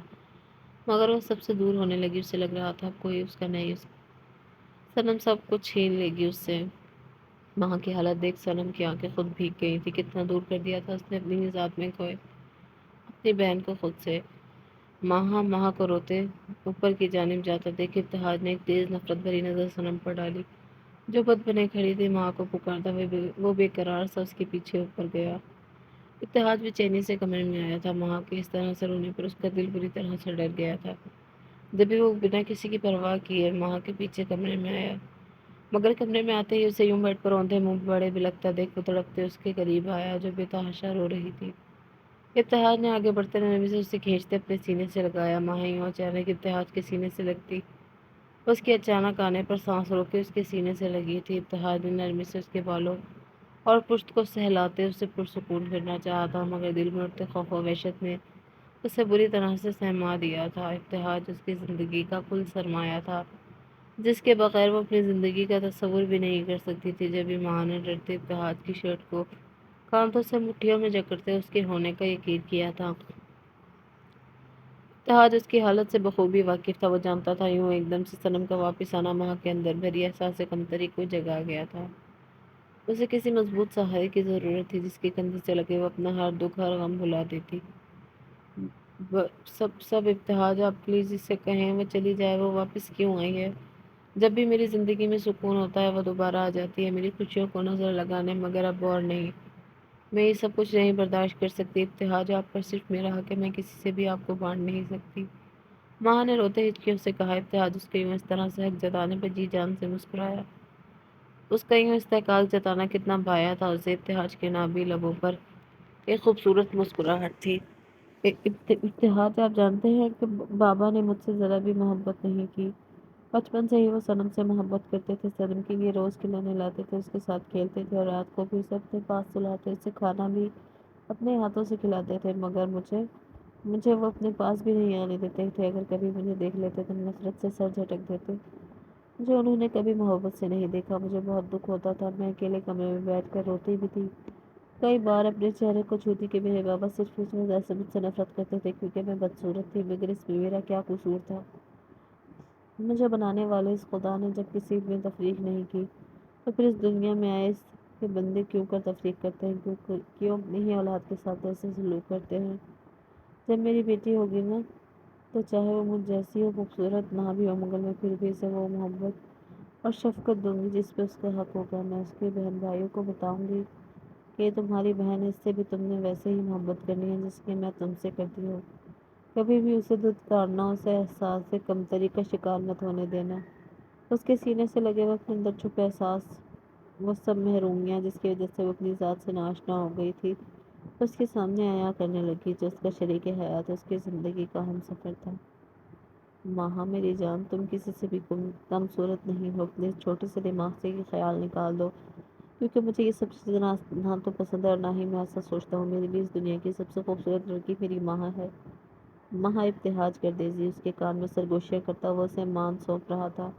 مگر وہ سب سے دور ہونے لگی۔ اسے لگ رہا تھا اب کوئی اس کا نہیں، سنم سب کچھ چھین لے گی اس سے۔ ماں کی حالت دیکھ سنم کی آنکھیں خود بھیگ گئی تھی۔ کتنا دور کر دیا تھا اس نے اپنی ہی ذات میں کھوئے اپنی بہن کو خود سے۔ ماں کو روتے اوپر کی جانب جاتا دیکھ اتحاد نے ایک تیز نفرت بھری نظر سنم پر ڈالی، جو بد بنے کھڑی تھی۔ ماں کو پکارتا وہ بے قرار سا اس کے پیچھے اوپر گیا۔ اتحاد بے چینی سے کمرے میں آیا تھا۔ ماں کے اس طرح سے رونے پر اس کا دل بری طرح سے ڈر گیا تھا۔ جبھی وہ بنا کسی کی پرواہ کیے ماں کے پیچھے کمرے میں آیا، مگر کمرے میں آتے ہی اسے یوں بیڈ پر اوندھے منہ بڑے بلکتا دیکھ وہ تڑپتے اس کے قریب آیا، جو بے تحاشا رو رہی تھی۔ اتحاد نے آگے بڑھتے نرمی سے اسے کھینچتے اپنے سینے سے لگایا۔ ماں یوں اچانک اتحاد کے سینے سے لگتی، اس کے اچانک آنے پر سانس روک کے اس کے سینے سے لگی تھی۔ اتحاد نے نرمی سے اس کے بالوں اور پشت کو سہلاتے اسے پرسکون کرنا چاہا تھا، مگر دل میں اٹھتے خوف و وحشت نے اسے بری طرح سے سہما دیا تھا۔ اتحاد اس کی زندگی کا کل سرمایہ تھا، جس کے بغیر وہ اپنی زندگی کا تصور بھی نہیں کر سکتی تھی۔ جب بھی ماں نے ڈرتے اتحاد کی شرٹ کو کانٹوں سے مٹھیوں میں جکڑتے اس کے ہونے کا یقین کیا تھا۔ اتحاد اس کی حالت سے بخوبی واقف تھا۔ وہ جانتا تھا یوں ایک دم سے سنم کا واپس آنا ماں کے اندر بھری احساس کمتری کو جگا گیا تھا۔ اسے کسی مضبوط سہارے کی ضرورت تھی، جس کے کندھے سے لگے وہ اپنا ہر دکھ ہر غم بھلا دیتی۔ سب اتحاد آپ پلیز اس سے کہیں وہ چلی جائے۔ وہ واپس کیوں آئی ہے؟ جب بھی میری زندگی میں سکون ہوتا ہے وہ دوبارہ آ جاتی ہے، میری خوشیوں کو نظر لگانے، مگر اب اور نہیں۔ میں یہ سب کچھ نہیں برداشت کر سکتی۔ اتحاد آپ پر صرف میرا حق ہے، میں کسی سے بھی آپ کو بانٹ نہیں سکتی۔ ماں نے روتے ہچکیوں سے کہا۔ اتحاد اس کے یوں اس طرح سے حق جتانے پر جی جان سے مسکرایا۔ اس کا یوں استحقاق جتانا کتنا بھایا تھا اسے۔ اتحاد کے نابی لبوں پر ایک خوبصورت مسکراہٹ تھی۔ اتحاد آپ جانتے ہیں کہ بابا نے مجھ سے ذرا بھی محبت نہیں کی۔ بچپن سے ہی وہ سنم سے محبت کرتے تھے، سنم کے لیے روز کھلانے لاتے تھے، اس کے ساتھ کھیلتے تھے اور رات کو بھی اسے اپنے پاس سلاتے، اسے کھانا بھی اپنے ہاتھوں سے کھلاتے تھے، مگر مجھے وہ اپنے پاس بھی نہیں آنے دیتے تھے۔ اگر کبھی مجھے دیکھ لیتے تو نفرت سے سر جھٹک دیتے۔ مجھے انہوں نے کبھی محبت سے نہیں دیکھا۔ مجھے بہت دکھ ہوتا تھا، میں اکیلے کمرے میں بیٹھ کر روتی بھی تھی، کئی بار اپنے چہرے کو چھوتی کہ میرے بابا صرف اس وجہ سے مجھ سے نفرت کرتے تھے کیونکہ میں بدصورت تھی، مگر اس میں میرا کیا قصور تھا؟ مجھے بنانے والے اس خدا نے جب کسی میں تفریق نہیں کی تو پھر اس دنیا میں آئے اس کے بندے کیوں کر تفریق کرتے ہیں؟ کیوں اپنی ہی اولاد کے ساتھ ایسے سلوک کرتے ہیں؟ جب میری بیٹی ہوگی نا تو چاہے وہ مجھ جیسی ہو، خوبصورت نہ بھی ہو، مگر میں پھر بھی اسے وہ محبت اور شفقت دوں گی جس پہ اس کا حق ہوگا۔ میں اس کے بہن بھائیوں کو بتاؤں گی کہ یہ تمہاری بہن ہے، اس سے بھی تم نے ویسے ہی محبت کرنی ہے جس کی میں تم سے کرتی ہوں۔ کبھی بھی اسے دھتکارنا، اسے احساس کمتری کا شکار مت ہونے دینا۔ اس کے سینے سے لگے وقت اندر چھپے احساس، وہ سب محرومیاں جس کی وجہ سے وہ اپنی ذات سے ناآشنا ہو گئی تھی، اس کے سامنے آیا کرنے لگی جو اس کا شریک حیات اس کی زندگی کا ہم سفر تھا۔ ماہا میری جان، تم کسی سے بھی کم صورت نہیں ہو، اپنے چھوٹے سے دماغ سے یہ خیال نکال دو، کیونکہ مجھے یہ سب چیزیں نہ تو پسند ہے اور نہ ہی میں ایسا سوچتا ہوں۔ میرے لیے اس دنیا کی سب سے خوبصورت لڑکی میری ماہا ہے۔ ماہا ابتہاج کر دیزی اس کے کان میں سرگوشیاں کرتا وہ اسے مان سونپ رہا تھا۔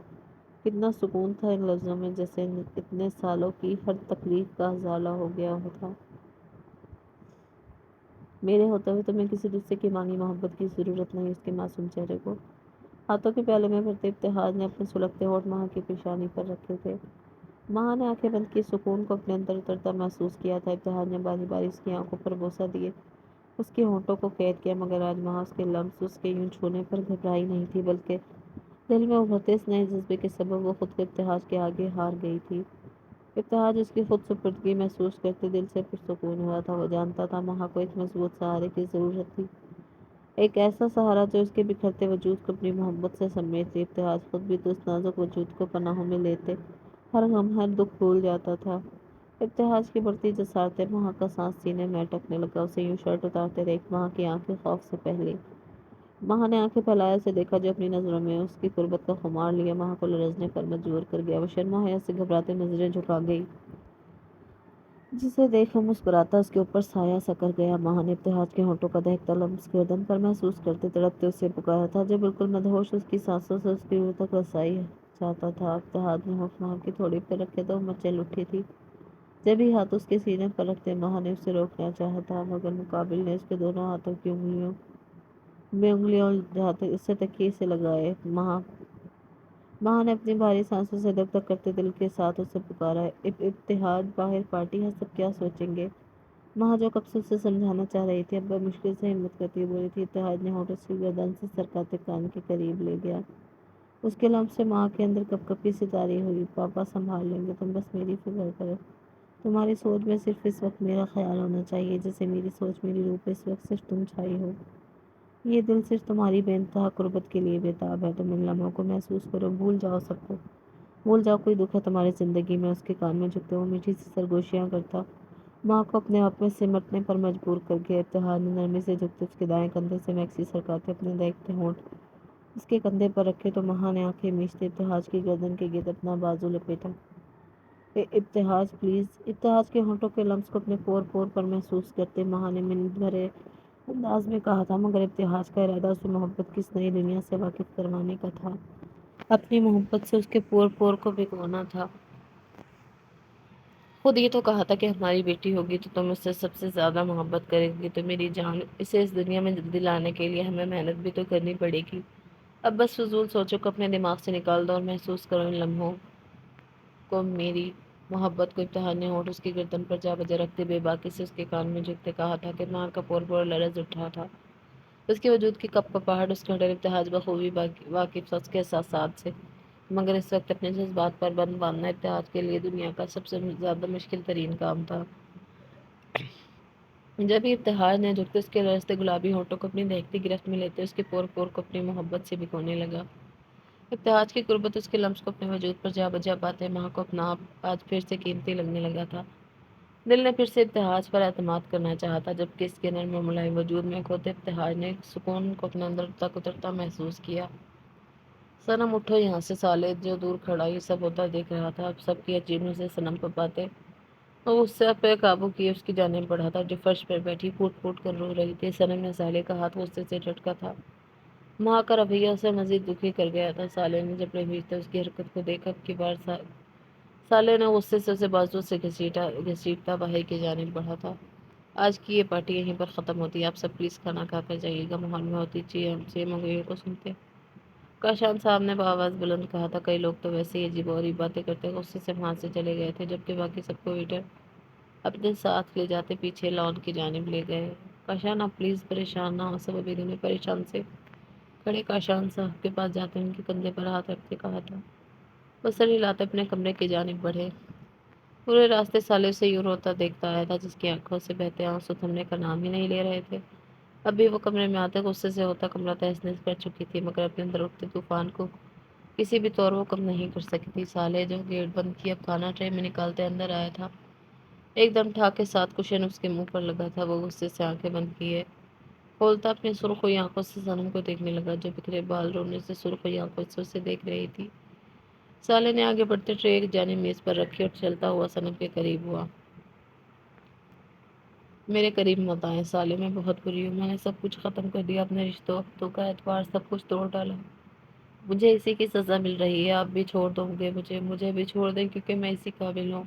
کتنا سکون تھا ان لفظوں میں، جیسے اتنے سالوں کی ہر تکلیف کا ازالہ ہو گیا تھا۔ میرے ہوتے ہوئے تمہیں کسی دوسرے کی مانگی محبت کی ضرورت نہیں۔ اس کے معصوم چہرے کو ہاتھوں کے پیالے میں بھرتے ابتہاج نے اپنے سلگتے ہونٹ ماہا کی پیشانی پر رکھے تھے۔ ماہا نے آنکھیں بند کی، سکون کو اپنے اندر اترتا محسوس کیا تھا۔ ابتہاج نے باری باری اس کی آنکھوں پر بوسہ دیے، اس کے ہونٹوں کو قید کیا، مگر آج ماہا اس کے لمس اس کے یوں چھونے پر گھبرائی نہیں تھی، بلکہ دل میں ابھرتے اس نئے جذبے کے سبب وہ خود کو ابتہاج کے آگے ہار گئی تھی۔ ابتہاج اس کی خود سپردگی محسوس کرتے دل سے پرسکون ہوا تھا۔ وہ جانتا تھا ماہا کو ایک مضبوط سہارے کی ضرورت تھی، ایک ایسا سہارا جو اس کے بکھرتے وجود کو اپنی محبت سے سمیٹ لے۔ ابتہاج خود بھی تو اس نازک وجود کو پناہوں میں لیتے ہر غم ہر دکھ بھول جاتا تھا۔ ابتہاج کی بڑھتی جسارتیں ماہا کا سانس سینے میں اٹکنے لگا، اسے یوں شرٹ اتارتے دیکھ ماہا کی آنکھیں خوف سے پہلے۔ ماہا نے آنکھیں پھیلائے اسے دیکھا جو اپنی نظروں میں اس کی قربت کا خمار لیے ماہا کو لرزنے پر مجبور کر گیا۔ وہ شرما حیا سے گھبراتے نظریں جھکا گئی، جسے دیکھ وہ مسکراتا اس کے اوپر سایہ سا کر گیا۔ ماہا نے ابتہاج کے ہونٹوں کا دہکتا لمس گردن پر محسوس کرتے تڑپتے اسے پکارا تھا، جو بالکل مدہوش اس کی سانسوں سے اس کی روح تک رسائی چاہتا تھا۔ ابتہاج نے ہونٹ ماہا کی تھوڑی پہ رکھے تو وہ مچل اٹھی تھی۔ جب ہی ہاتھ اس کے سینے پر رکھتے ماہا نے اسے روکنا چاہا تھا، مگر مقابل نے اس کے دونوں ہاتھوں کی انگلیوں جہاں اسے تکیے سے لگائے۔ ماہا نے اپنی بھاری سانسوں سے دھک دھک کرتے دل کے ساتھ اسے پکارا، ابتہاج باہر پارٹی ہے، سب کیا سوچیں گے؟ ماہا جو کب سے اسے سمجھانا چاہ رہی تھی اب وہ مشکل سے ہمت کرتی بولی تھی۔ ابتہاج نے ہونٹ اس کی گردن سے سرکاتے کان کے قریب لے گیا، اس کے لمس سے ماں کے اندر کپ کپی سی طاری ہوئی۔ پاپا سنبھال لیں گے، تم بس میری فکر کرو۔ تمہاری سوچ میں صرف اس وقت میرا خیال ہونا چاہیے، جیسے میری سوچ میری روح پہ اس وقت صرف تم چھائی ہو۔ یہ دل صرف تمہاری بے انتہا قربت کے لیے بےتاب ہے۔ تم ان لمحوں کو محسوس کرو، بھول جاؤ سب کو، بھول جاؤ کوئی دکھ ہے تمہاری زندگی میں۔ اس کے کان میں جھکتے وہ میٹھی سی سرگوشیاں کرتا ماں کو اپنے آپ میں سمٹنے پر مجبور کر کے۔ ابتہاج نے نرمی سے جھکتے اس کے دائیں کندھے سے میکسی سرکاتے اپنے دہکتے ہونٹ اس کے کندھے پر رکھے تو ماہا نے آنکھیں میچتے ابتہاج کی گردن کے گرد اپنا بازو لپیٹا۔ ابتہاج پلیز۔ ابتہاج کے ہونٹوں کے لمس کو اپنے پور پور پر محسوس کرتے ماہا نے منت بھرے انداز میں کہا تھا، مگر ابتہاج کا ارادہ اسے محبت کی اس نئی دنیا سے واقف کروانے کا تھا، اپنی محبت سے اس کے پور پور کو بھگونا تھا۔ خود یہ تو کہا تھا کہ ہماری بیٹی ہوگی تو تم اس سے سب سے زیادہ محبت کرے گی، تو میری جان اسے اس دنیا میں جلدی لانے کے لیے ہمیں محنت بھی تو کرنی پڑے گی۔ اب بس فضول سوچوں کو اپنے دماغ سے نکال دو اور محسوس کرو ان لمحوں کو، میری محبت کو۔ ابتہاج نے ہونٹ اس کی گردن پر جا بجا رکھتے بے باکی سے اس کے کان میں جھکتے کہا تھا کہ ماں کا پور پور لرز اٹھا تھا، اس کے وجود کی کپ کپاہٹ اس کا ڈر۔ ابتہاج بخوبی واقف تھا اس کے احساسات سے، مگر اس وقت اپنے جذبات پر بند باندھنا ابتہاج کے لیے دنیا کا سب سے زیادہ مشکل ترین کام تھا۔ جب ہی ابتہاج نے جھکتے اس کے لرزتے گلابی ہونٹوں کو اپنی دہکتی گرفت میں لیتے اس کے پور پور کو اپنی محبت سے بھگونے لگا۔ ابتہاج کی قربت اس کے لمس کو اپنے وجود پر جا بجا پاتے ماں کو اپنا آپ آج پھر سے قیمتی لگنے لگا تھا۔ دل نے پھر سے ابتہاج پر اعتماد کرنا چاہا تھا، جبکہ اس کے نرم و ملائم وجود میں کھوتے ابتہاج نے سکون کو اپنے اندر تک اترتا محسوس کیا۔ صنم اٹھو یہاں سے، سالے جو دور کھڑا یہ سب ہوتا دیکھ رہا تھا، اب سب کی عجیبیوں سے صنم پر پاتے وہ اس سے پہ قابو کیے اس کی جانب بڑھا تھا، جو فرش پر بیٹھی پھوٹ پھوٹ کر رو رہی تھی۔ صنم نے سالے کا ہاتھ غصے سے جھٹکا تھا، ماں کا رویہ اسے مزید دکھی کر گیا تھا۔ سالے نے جبڑے بھیجتے اس کی حرکت کو دیکھ اب کی بار سالے نے غصے سے اسے بازو سے گھسیٹتا باہر کی جانب بڑھا تھا۔ آج کی یہ پارٹی یہیں پر ختم ہوتی ہے، آپ سب پلیز کھانا کھا کر جائیے گا، ماحول میں ہوتی چیمونگیوں کو سنتے کاشان صاحب نے بآواز بلند کہا تھا۔ کئی لوگ تو ویسے ہی عجیب و غریب باتیں کرتے غصے سے وہاں سے چلے گئے تھے، جبکہ باقی سب کو ویٹر اپنے ساتھ لے جاتے پیچھے لان کی جانب لے گئے۔ کاشان آپ پلیز پریشان نہ ہو، سب ابھی دونوں پریشان سے کھڑے کاشان صاحب کے پاس جاتے ان کے کندھے پر ہاتھ رکھتے کہا تھا۔ وہ سر ہلاتے اپنے کمرے کی جانب بڑھے، پورے راستے سالے اسے یوں روتا دیکھتا آیا تھا جس کی آنکھوں سے بہتے آنسو تھمنے کا نام ہی نہیں لے رہے تھے۔ اب بھی وہ کمرے میں آتے غصے سے ہوتا کمرہ تہس نہس کر چکی تھی، مگر اپنے اندر اٹھتے طوفان کو کسی بھی طور وہ کم نہیں کر سکی تھی۔ سالے جو گیٹ بند کیے اب کھانا ٹرے میں نکالتے اندر آیا تھا، ایک دم ٹھا کے ساتھ کشن اس کے منہ پر لگا تھا۔ وہ غصے سے آنکھیں بند کیے کھولتا اپنی سرخی آنکھوں سے صنم کو دیکھنے لگا، جو بکھرے بال رونے سے سرخی آنکھوں سے اسے دیکھ رہی تھی۔ سالے نے آگے بڑھتے ٹرے ایک جانب میز پر رکھی اور چلتا ہوا صنم کے قریب ہوا۔ میرے قریب مت آئے سالے، میں بہت بری ہوں۔ میں نے سب کچھ ختم کر دیا، اپنے رشتوں، وقتوں کا اعتبار سب کچھ توڑ ڈالا۔ مجھے اسی کی سزا مل رہی ہے۔ آپ بھی چھوڑ دو گے مجھے بھی چھوڑ دیں، کیونکہ میں اسی قابل ہوں۔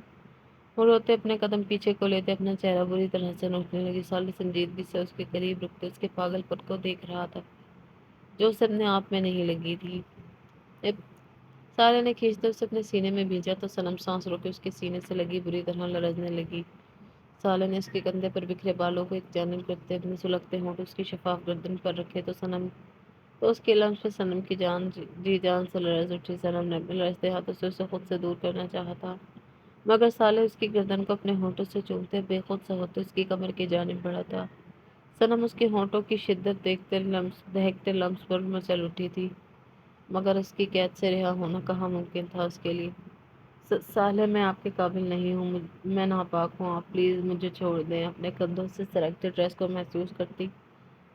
وہ روتے اپنے قدم پیچھے کو لیتے اپنا چہرہ بری طرح سے نوچنے لگی۔ سالے سنجیدگی سے اس کے قریب رکتے اس کے پاگل پن کو دیکھ رہا تھا، جو اسے اپنے آپ میں نہیں لگی تھی۔ اب سالے نے کھینچتے اسے اپنے سینے میں بھیجا تو صنم سانس روکے اس کے سینے سے لگی، بری طرح لرزنے لگی۔ سالے نے اس کے کندھے پر بکھرے بالوں کو ایک جانب کرتے اپنے سلگتے ہونٹ اس کی شفاف گردن پر رکھے تو اس کے لمس پہ صنم کی جان جی جان سے لرز اٹھی۔ صنم نے اپنے لرزتے ہاتھوں سے اسے خود سے دور کرنا چاہا تھا، مگر سالے اس کی گردن کو اپنے ہونٹوں سے چومتے بے خود سا ہوتے اس کی کمر کی جانب بڑھا تھا۔ صنم اس کے ہونٹوں کی شدت دیکھتے دہکتے لمس پر مچل اٹھی تھی، مگر اس کی قید سے رہا ہونا کہاں ممکن تھا اس کے لیے۔ سالے، میں آپ کے قابل نہیں ہوں، میں ناپاک ہوں، آپ پلیز مجھے چھوڑ دیں۔ اپنے کندھوں سے سرکتے ڈریس کو محسوس کرتی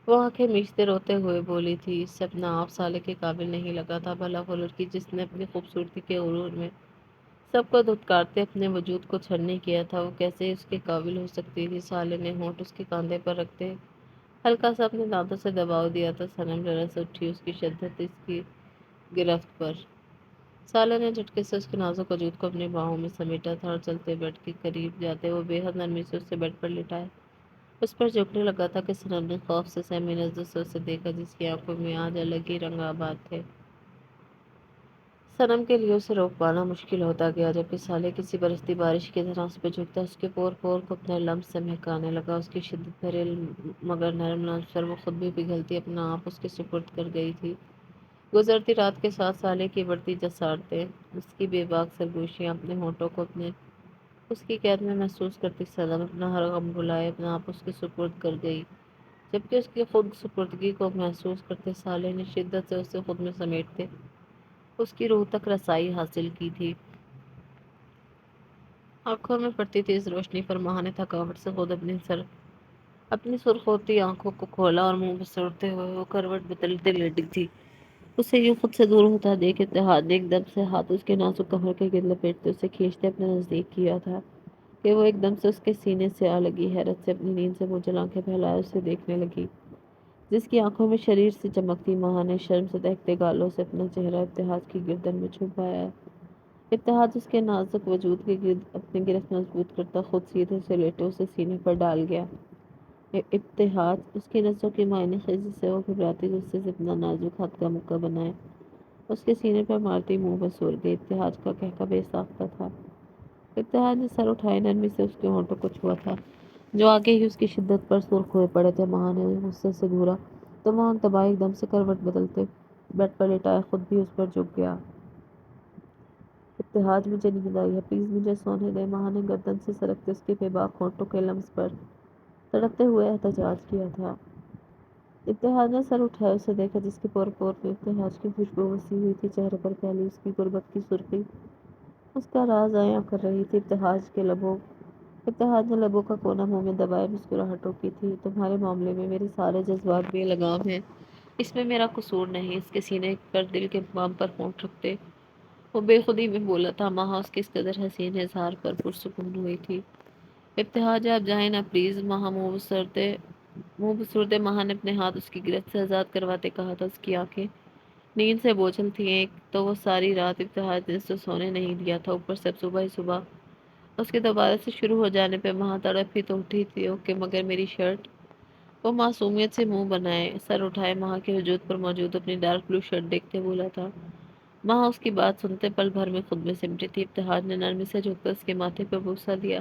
وہ آنکھیں میچتے روتے ہوئے بولی تھی، اس سے اپنا آپ سالے کے قابل نہیں لگا تھا۔ بھلا وہ لڑکی جس نے اپنی خوبصورتی کے غرور میں سب کو دھتکارتے اپنے وجود کو چھلنی کیا تھا، وہ کیسے اس کے قابل ہو سکتی تھی؟ سالے نے ہونٹ اس کے کاندھے پر رکھتے ہلکا سا اپنے دانتوں سے دباؤ دیا تو صنم لرز اٹھی اس کی شدت اس کی گرفت پر۔ سالے نے جھٹکے سے اس کے نازک وجود کو اپنی باہوں میں سمیٹا تھا اور چلتے بیڈ کے قریب جاتے وہ بے حد نرمی سے اسے بیڈ پر لٹائے اس پر جھکنے لگا تھا کہ صنم نے خوف سے سہمی نظروں سے اسے دیکھا، جس کی آنکھوں میں آج الگ ہی رنگ آباد تھے۔ صنم کے لیے اسے روک پانا مشکل ہوتا گیا، جبکہ سالے کسی برستی بارش کی طرح اس پہ جھکتا اس کے پور پور کو اپنے لمس سے مہکانے لگا۔ اس کی شدت بھرے مگر نرم لمس پر وہ خود بھی پگھلتی اپنا آپ اس کے سپرد کر گئی تھی۔ گزرتی رات کے ساتھ سالے کی بڑھتی جسارتیں، اس کی بے باک سرگوشیاں اپنے ہونٹوں کو اس کی قید میں محسوس کرتی صنم اپنا ہر غم بھلائے اپنا آپ اس کے سپرد کر گئی، جبکہ اس کی خود سپردگی کو محسوس کرتے سالے نے شدت سے اسے خود میں سمیٹتے اس کی روح تک رسائی حاصل کی تھی۔ آنکھوں میں پڑتی تیز روشنی پر ماہ نے تھکاوٹ سے خود اپنی سرخ ہوتی آنکھوں کو کھولا اور منہ بسوڑتے ہوئے وہ کروٹ بدلتے لیٹی تھی۔ اسے یوں خود سے دور ہوتا دیکھ اتحاد نے ایک دم سے ہاتھ اس کے نازک کمر کے گرد لپیٹتے اسے کھینچتے اپنے نزدیک کیا تھا کہ وہ ایک دم سے اس کے سینے سے آ لگی۔ حیرت سے اپنی نیند سے منجھل آنکھیں پھیلائے اسے دیکھنے لگی، جس کی آنکھوں میں شریر سے چمکتی ماہ نے شرم سے دہکتے گالوں سے اپنا چہرہ ابتہاج کی گردن میں چھپایا۔ ابتہاج اس کے نازک وجود کے گرد اپنی گرفت مضبوط کرتا خود سیدھے سے لیٹے اسے سینے پر ڈال گیا۔ ابتہاج، اس کی نسوں کی معائنہ خیزی سے وہ گھبراتی غصے سے اپنا نازک ہاتھ کا مکہ بنائے اس کے سینے پر مارتی منہ میں سور گئی۔ ابتہاج کا کہکا بے ساختہ تھا۔ ابتہاج نے سر اٹھائے نرمی سے اس کے ہونٹوں کو چھوا تھا، جو آگے ہی اس کی شدت پر سرخ ہوئے پڑے تھے۔ ماہ نے غصے سے گھورا تو وہ آنکھ دبائے ایک دم سے کروٹ بدلتے بیڈ پر لٹائے خود بھی اس پر جھک گیا۔ ابتہاج، مجھے نیند آئی ہے، پلیز مجھے سونے دیں۔ ماہ نے گردن سے سرکتے اس کے بے باک ہونٹوں کے لمس پر تڑپتے ہوئے احتجاج کیا تھا۔ ابتہاج نے سر اٹھائے اسے دیکھا، جس کے پور پور میں ابتہاج کی خوشبو وسیع ہوئی تھی۔ چہرے پر پھیلی اس کی غربت کی سرخی اس کا راز عیاں کر رہی تھی۔ ابتہاج نے لبوں کا کونا منہ میں دبائے مسکراہٹ روکی تھی۔ تمہارے معاملے میں میرے سارے جذبات بے لگام ہیں، اس میں میرا قصور نہیں۔ اس کے سینے پر دل کے مقام پر ہونٹ رکھتے وہ بے خودی میں بولا تھا۔ ماہ اس کے اس قدر حسین اظہار پر پرسکون ہوئی تھی۔ ابتہاج، آپ جائیں نا پلیز۔ ماہ منہ بسرتے ماہ نے اپنے ہاتھ اس کی گرفت سے آزاد کرواتے کہا تھا۔ اس کی آنکھیں نیند سے بوجھل تھیں، ایک تو وہ ساری رات ابتہاج نے اسے سونے نہیں دیا تھا، اوپر سے اب صبح ہی صبح اس کے دوبارہ سے شروع ہو جانے پہ ماہ تڑپ ہی تو اٹھی تھی۔ اوکے، مگر میری شرٹ؟ وہ معصومیت سے منہ بنائے سر اٹھائے ماہ کے وجود پر موجود اپنی ڈارک بلو شرٹ دیکھتے بولا تھا۔ ماہ اس کی بات سنتے پل بھر میں خود میں سمٹی تھی۔ ابتہاج نے نرمی سے جھک کر اس کے ماتھے پہ بوسہ دیا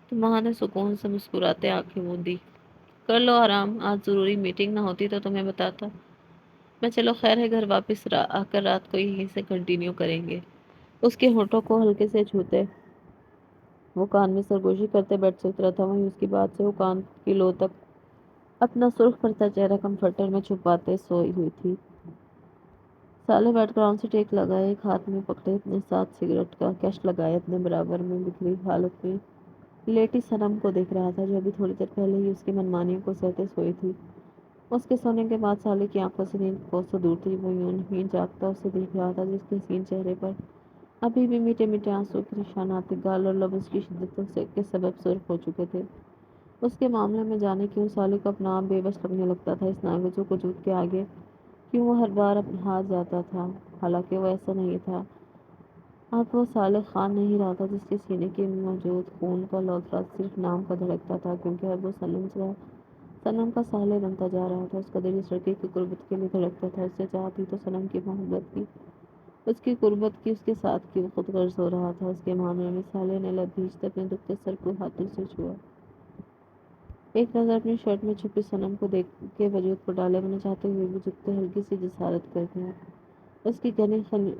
تو ماہ نے سکون سے مسکراتے آنکھیں موندی۔ کر لو آرام، آج ضروری میٹنگ نہ ہوتی تو تمہیں بتاتا میں۔ چلو خیر ہے، گھر واپس آ کر رات کو یہیں سے کنٹینیو کریں گے۔ اس کے ہونٹوں کو ہلکے سے چھوتے وہ کان میں سرگوشی کرتے بیڈ سے اترا تھا، وہیں اس کی بات سے وہ کان کی لو تک اپنا سرخ پڑتا چہرہ کمفرٹر میں چھپاتے سوئی ہوئی تھی۔ سالے بیڈ گراؤنڈ سے ٹیک لگائے ایک ہاتھ میں پکڑے اپنے ساتھ سگریٹ کا کیش لگائے اپنے برابر میں بکھری حالت میں لیٹی صنم کو دیکھ رہا تھا جو ابھی تھوڑی دیر پہلے ہی اس کی منمانیوں کو سہتے سوئی تھی۔ اس کے سونے کے بعد سالے کی آنکھوں سے نیند کوسوں دور تھی۔ وہ یوں ہی جاگتا اسے دیکھ رہا تھا جس کے حسین چہرے پر ابھی بھی میٹھے میٹھے آنسوں کے نشانات تھے۔ گال اور لب اس کی شدت کے سبب سرخ ہو چکے تھے۔ اس کے معاملے میں جانے کیوں سالے کو اپنا آپ بے بس لگنے لگتا تھا۔ اس ناگزیر وجود کے آگے کیوں وہ ہر بار اپنا ہاتھ جاتا تھا، حالانکہ وہ ایسا نہیں تھا۔ اب وہ صالح خان نہیں رہا تھا جس کے سینے کے موجود خون کا لوتھڑا صرف نام کا دھڑکتا تھا، کیونکہ اب وہ صنم کا صالح بنتا جا رہا تھا۔ اس کا دل اس لڑکے کی قربت کے لیے دھڑکتا تھا۔ اس سے چاہت تھی تو صنم کی محبت کی، اس کی قربت کی، اس کے ساتھ کی۔ وہ خود غرض ہو رہا تھا۔ اس کے معاملے میں صالح نے لب بھیجتے اپنے دکھتے سر کو ہاتھوں سے چھوا۔ ایک نظر اپنی شرٹ میں چھپی صنم کو دیکھ کے وجود پر ڈالے، وہ نہ چاہتے ہوئے بھی جھک کے ہلکی سی جسارت کر دیا۔ اس کی گھنی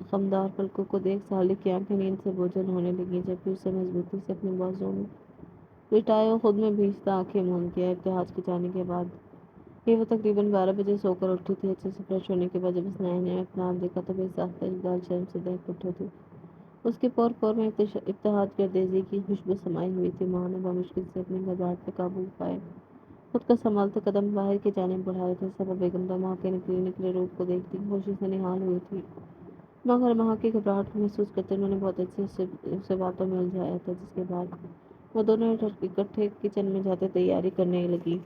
خمدار پلکوں کو دیکھ صالح کی آنکھیں نیند سے بوجھل ہونے لگیں، جبکہ اسے مضبوطی سے اپنے بازوؤں میں لٹائے وہ خود میں بھیجتا آنکھیں موند گیا۔ ابتہاج کے جانے کے بعد ہی وہ تقریباً 12 بجے سو کر اٹھی تھی۔ اچھے سے فریش ہونے کے بعد جب اس نے آئینے میں اپنا آپ دیکھا تو بے ساختہ اقبال شرم سے دہک اٹھے تھے۔ اس کے پور پور میں ابتہاج گردیزی کی خوشبو سمائی ہوئی تھی۔ ماں نے بمشکل سے اپنی گھبراہٹ پہ قابو پائے خود کو سنبھالتے قدم باہر کی جانب بڑھائے تھے۔ صبا بیگم تو ماں کے نکلے نکلے روپ کو دیکھتی خوشی سے نہال ہوئی تھی، مگر ماں کی گھبراہٹ کو محسوس کرتے انہوں نے بہت اچھے سے اسے باتوں میں الجھایا تھا، جس کے بعد وہ دونوں اکٹھے کچن میں جاتے تیاری کرنے لگی،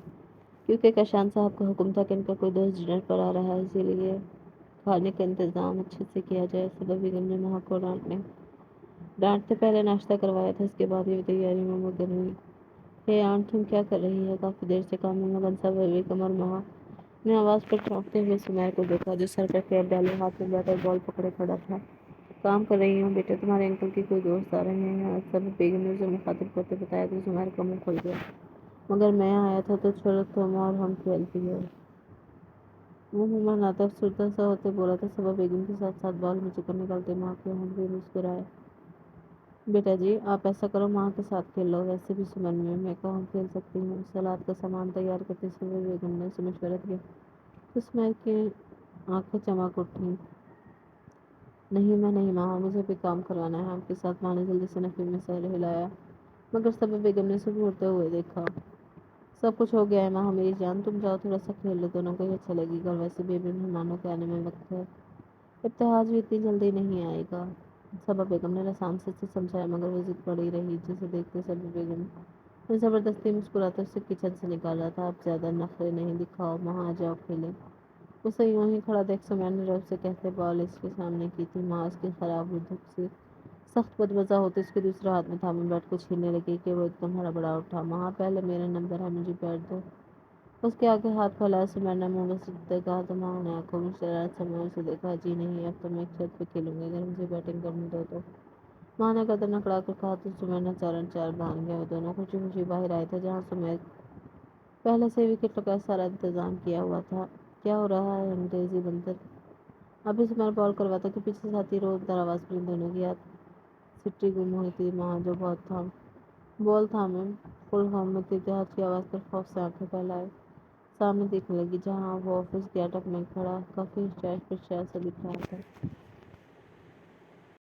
کیونکہ کشان صاحب کا حکم تھا کہ ان کا کوئی دوست ڈنر پر آ رہا ہے، اسی لیے کھانے کا انتظام اچھے سے کیا جائے۔ صبا بیگم نے ماں کو ڈانٹتے پہلے ناشتہ کروایا تھا، اس کے بعد یہ تیاری میں مگن ہوئی۔ ہے آنٹ، تم کیا کر رہی ہے؟ کافی دیر سے کام میں مگن صبا بیگم اور ماں نے آواز پر چونکتے ہوئے سمیر کو دیکھا، جو سر پر کیپ ڈالے ہاتھ میں بیٹ اور بال پکڑے کھڑا تھا۔ کام کر رہی ہوں بیٹا، تمہارے انکل کے کوئی دوست آ رہے ہیں۔ صبا بیگم نے اسے مخاطب کرتے بتایا تو سمیر کا منہ کھل گیا۔ مگر میں آیا تھا تو چلو تم اور ہم کھیلتی ہو۔ وہ منہ بناتا افسردہ سا ہوتے بولا تھا۔ صبا بیگم کے ساتھ ساتھ بال میں چکر نکالتے ماں کے ہونٹ بھی مسکرائے۔ بیٹا جی آپ ایسا کرو، ماں کے ساتھ کھیل لو، ویسے بھی سمن میں کہاں کھیل سکتی ہوں۔ سلاد کا سامان تیار کرتے صبا بیگم نے اسے مشورہ دیا تو سمیر کی آنکھیں چمک اٹھیں۔ نہیں میں نہیں ماں، مجھے بھی کام کروانا ہے آپ کے ساتھ۔ ماں نے جلدی سے نفی میں سر ہلایا، مگر صبا بیگم نے اسے گھورتے ہوئے دیکھا۔ سب کچھ ہو گیا ہے ماں میری جان، تم جاؤ تھوڑا سا کھیل لو، دونوں کو ہی اچھا لگے گا، اور ویسے بھی ابھی مہمانوں کے آنے میں وقت ہے، ابتہاج بھی اتنی جلدی نہیں آئے گا۔ صبا بیگم نے رسام سے سمجھایا، مگر وہ ضد پڑی رہی، جسے دیکھتے صبا بیگم نے زبردستی مسکراتے اسے کچن سے نکالا تھا۔ اب زیادہ نخرے نہیں دکھاؤ ماں، آ جاؤ کھیلیں۔ اسے یوں ہی کھڑا دیکھ سمیر نے رب سے کہتے بال اس کے سامنے کی تھی۔ ماں اس کی خراب ہوئی دھوپ سے سخت بدمزہ ہوتے اس کے دوسرے ہاتھ میں تھامے بیٹ کو چھیننے لگی کہ وہ ایک دم ہڑبڑا اٹھا۔ ماں پہلے میرا نمبر ہے، مجھے بیٹ دو۔ اس کے آگے ہاتھ پھیلایا سمیر نے منہ بس رکھتے کہا تو ماں نے آنکھوں میں شرارت سموئے اسے دیکھا۔ جی نہیں، اب تو میں چھت پہ کھیلوں گی، اگر مجھے بیٹنگ کرنے دو تو۔ ماں نے گردن اکڑا کر کہا تو سمیر نے چاروں چار باندھ گیا۔ وہ دونوں خوشی خوشی باہر آئے تھے، جہاں سمیر پہلے سے وکٹوں کا سارا انتظام کیا ہوا تھا۔ کیا ہو رہا ہے انگریزی بندر؟ ابھی سمیر بال کرواتا کہ پیچھے ساتھی رو در آواز پڑی، دونوں کی سٹی گم ہوئی تھی۔ ماں جو بہت بال تھامے فل فارم میں تھی، ابتہاج کی آواز پر خوف سے آنکھیں پھیلائے سامنے دیکھنے لگی، جہاں وہ آفس گیٹ اپ میں کھڑا کافی شائع سا دکھ رہا تھا۔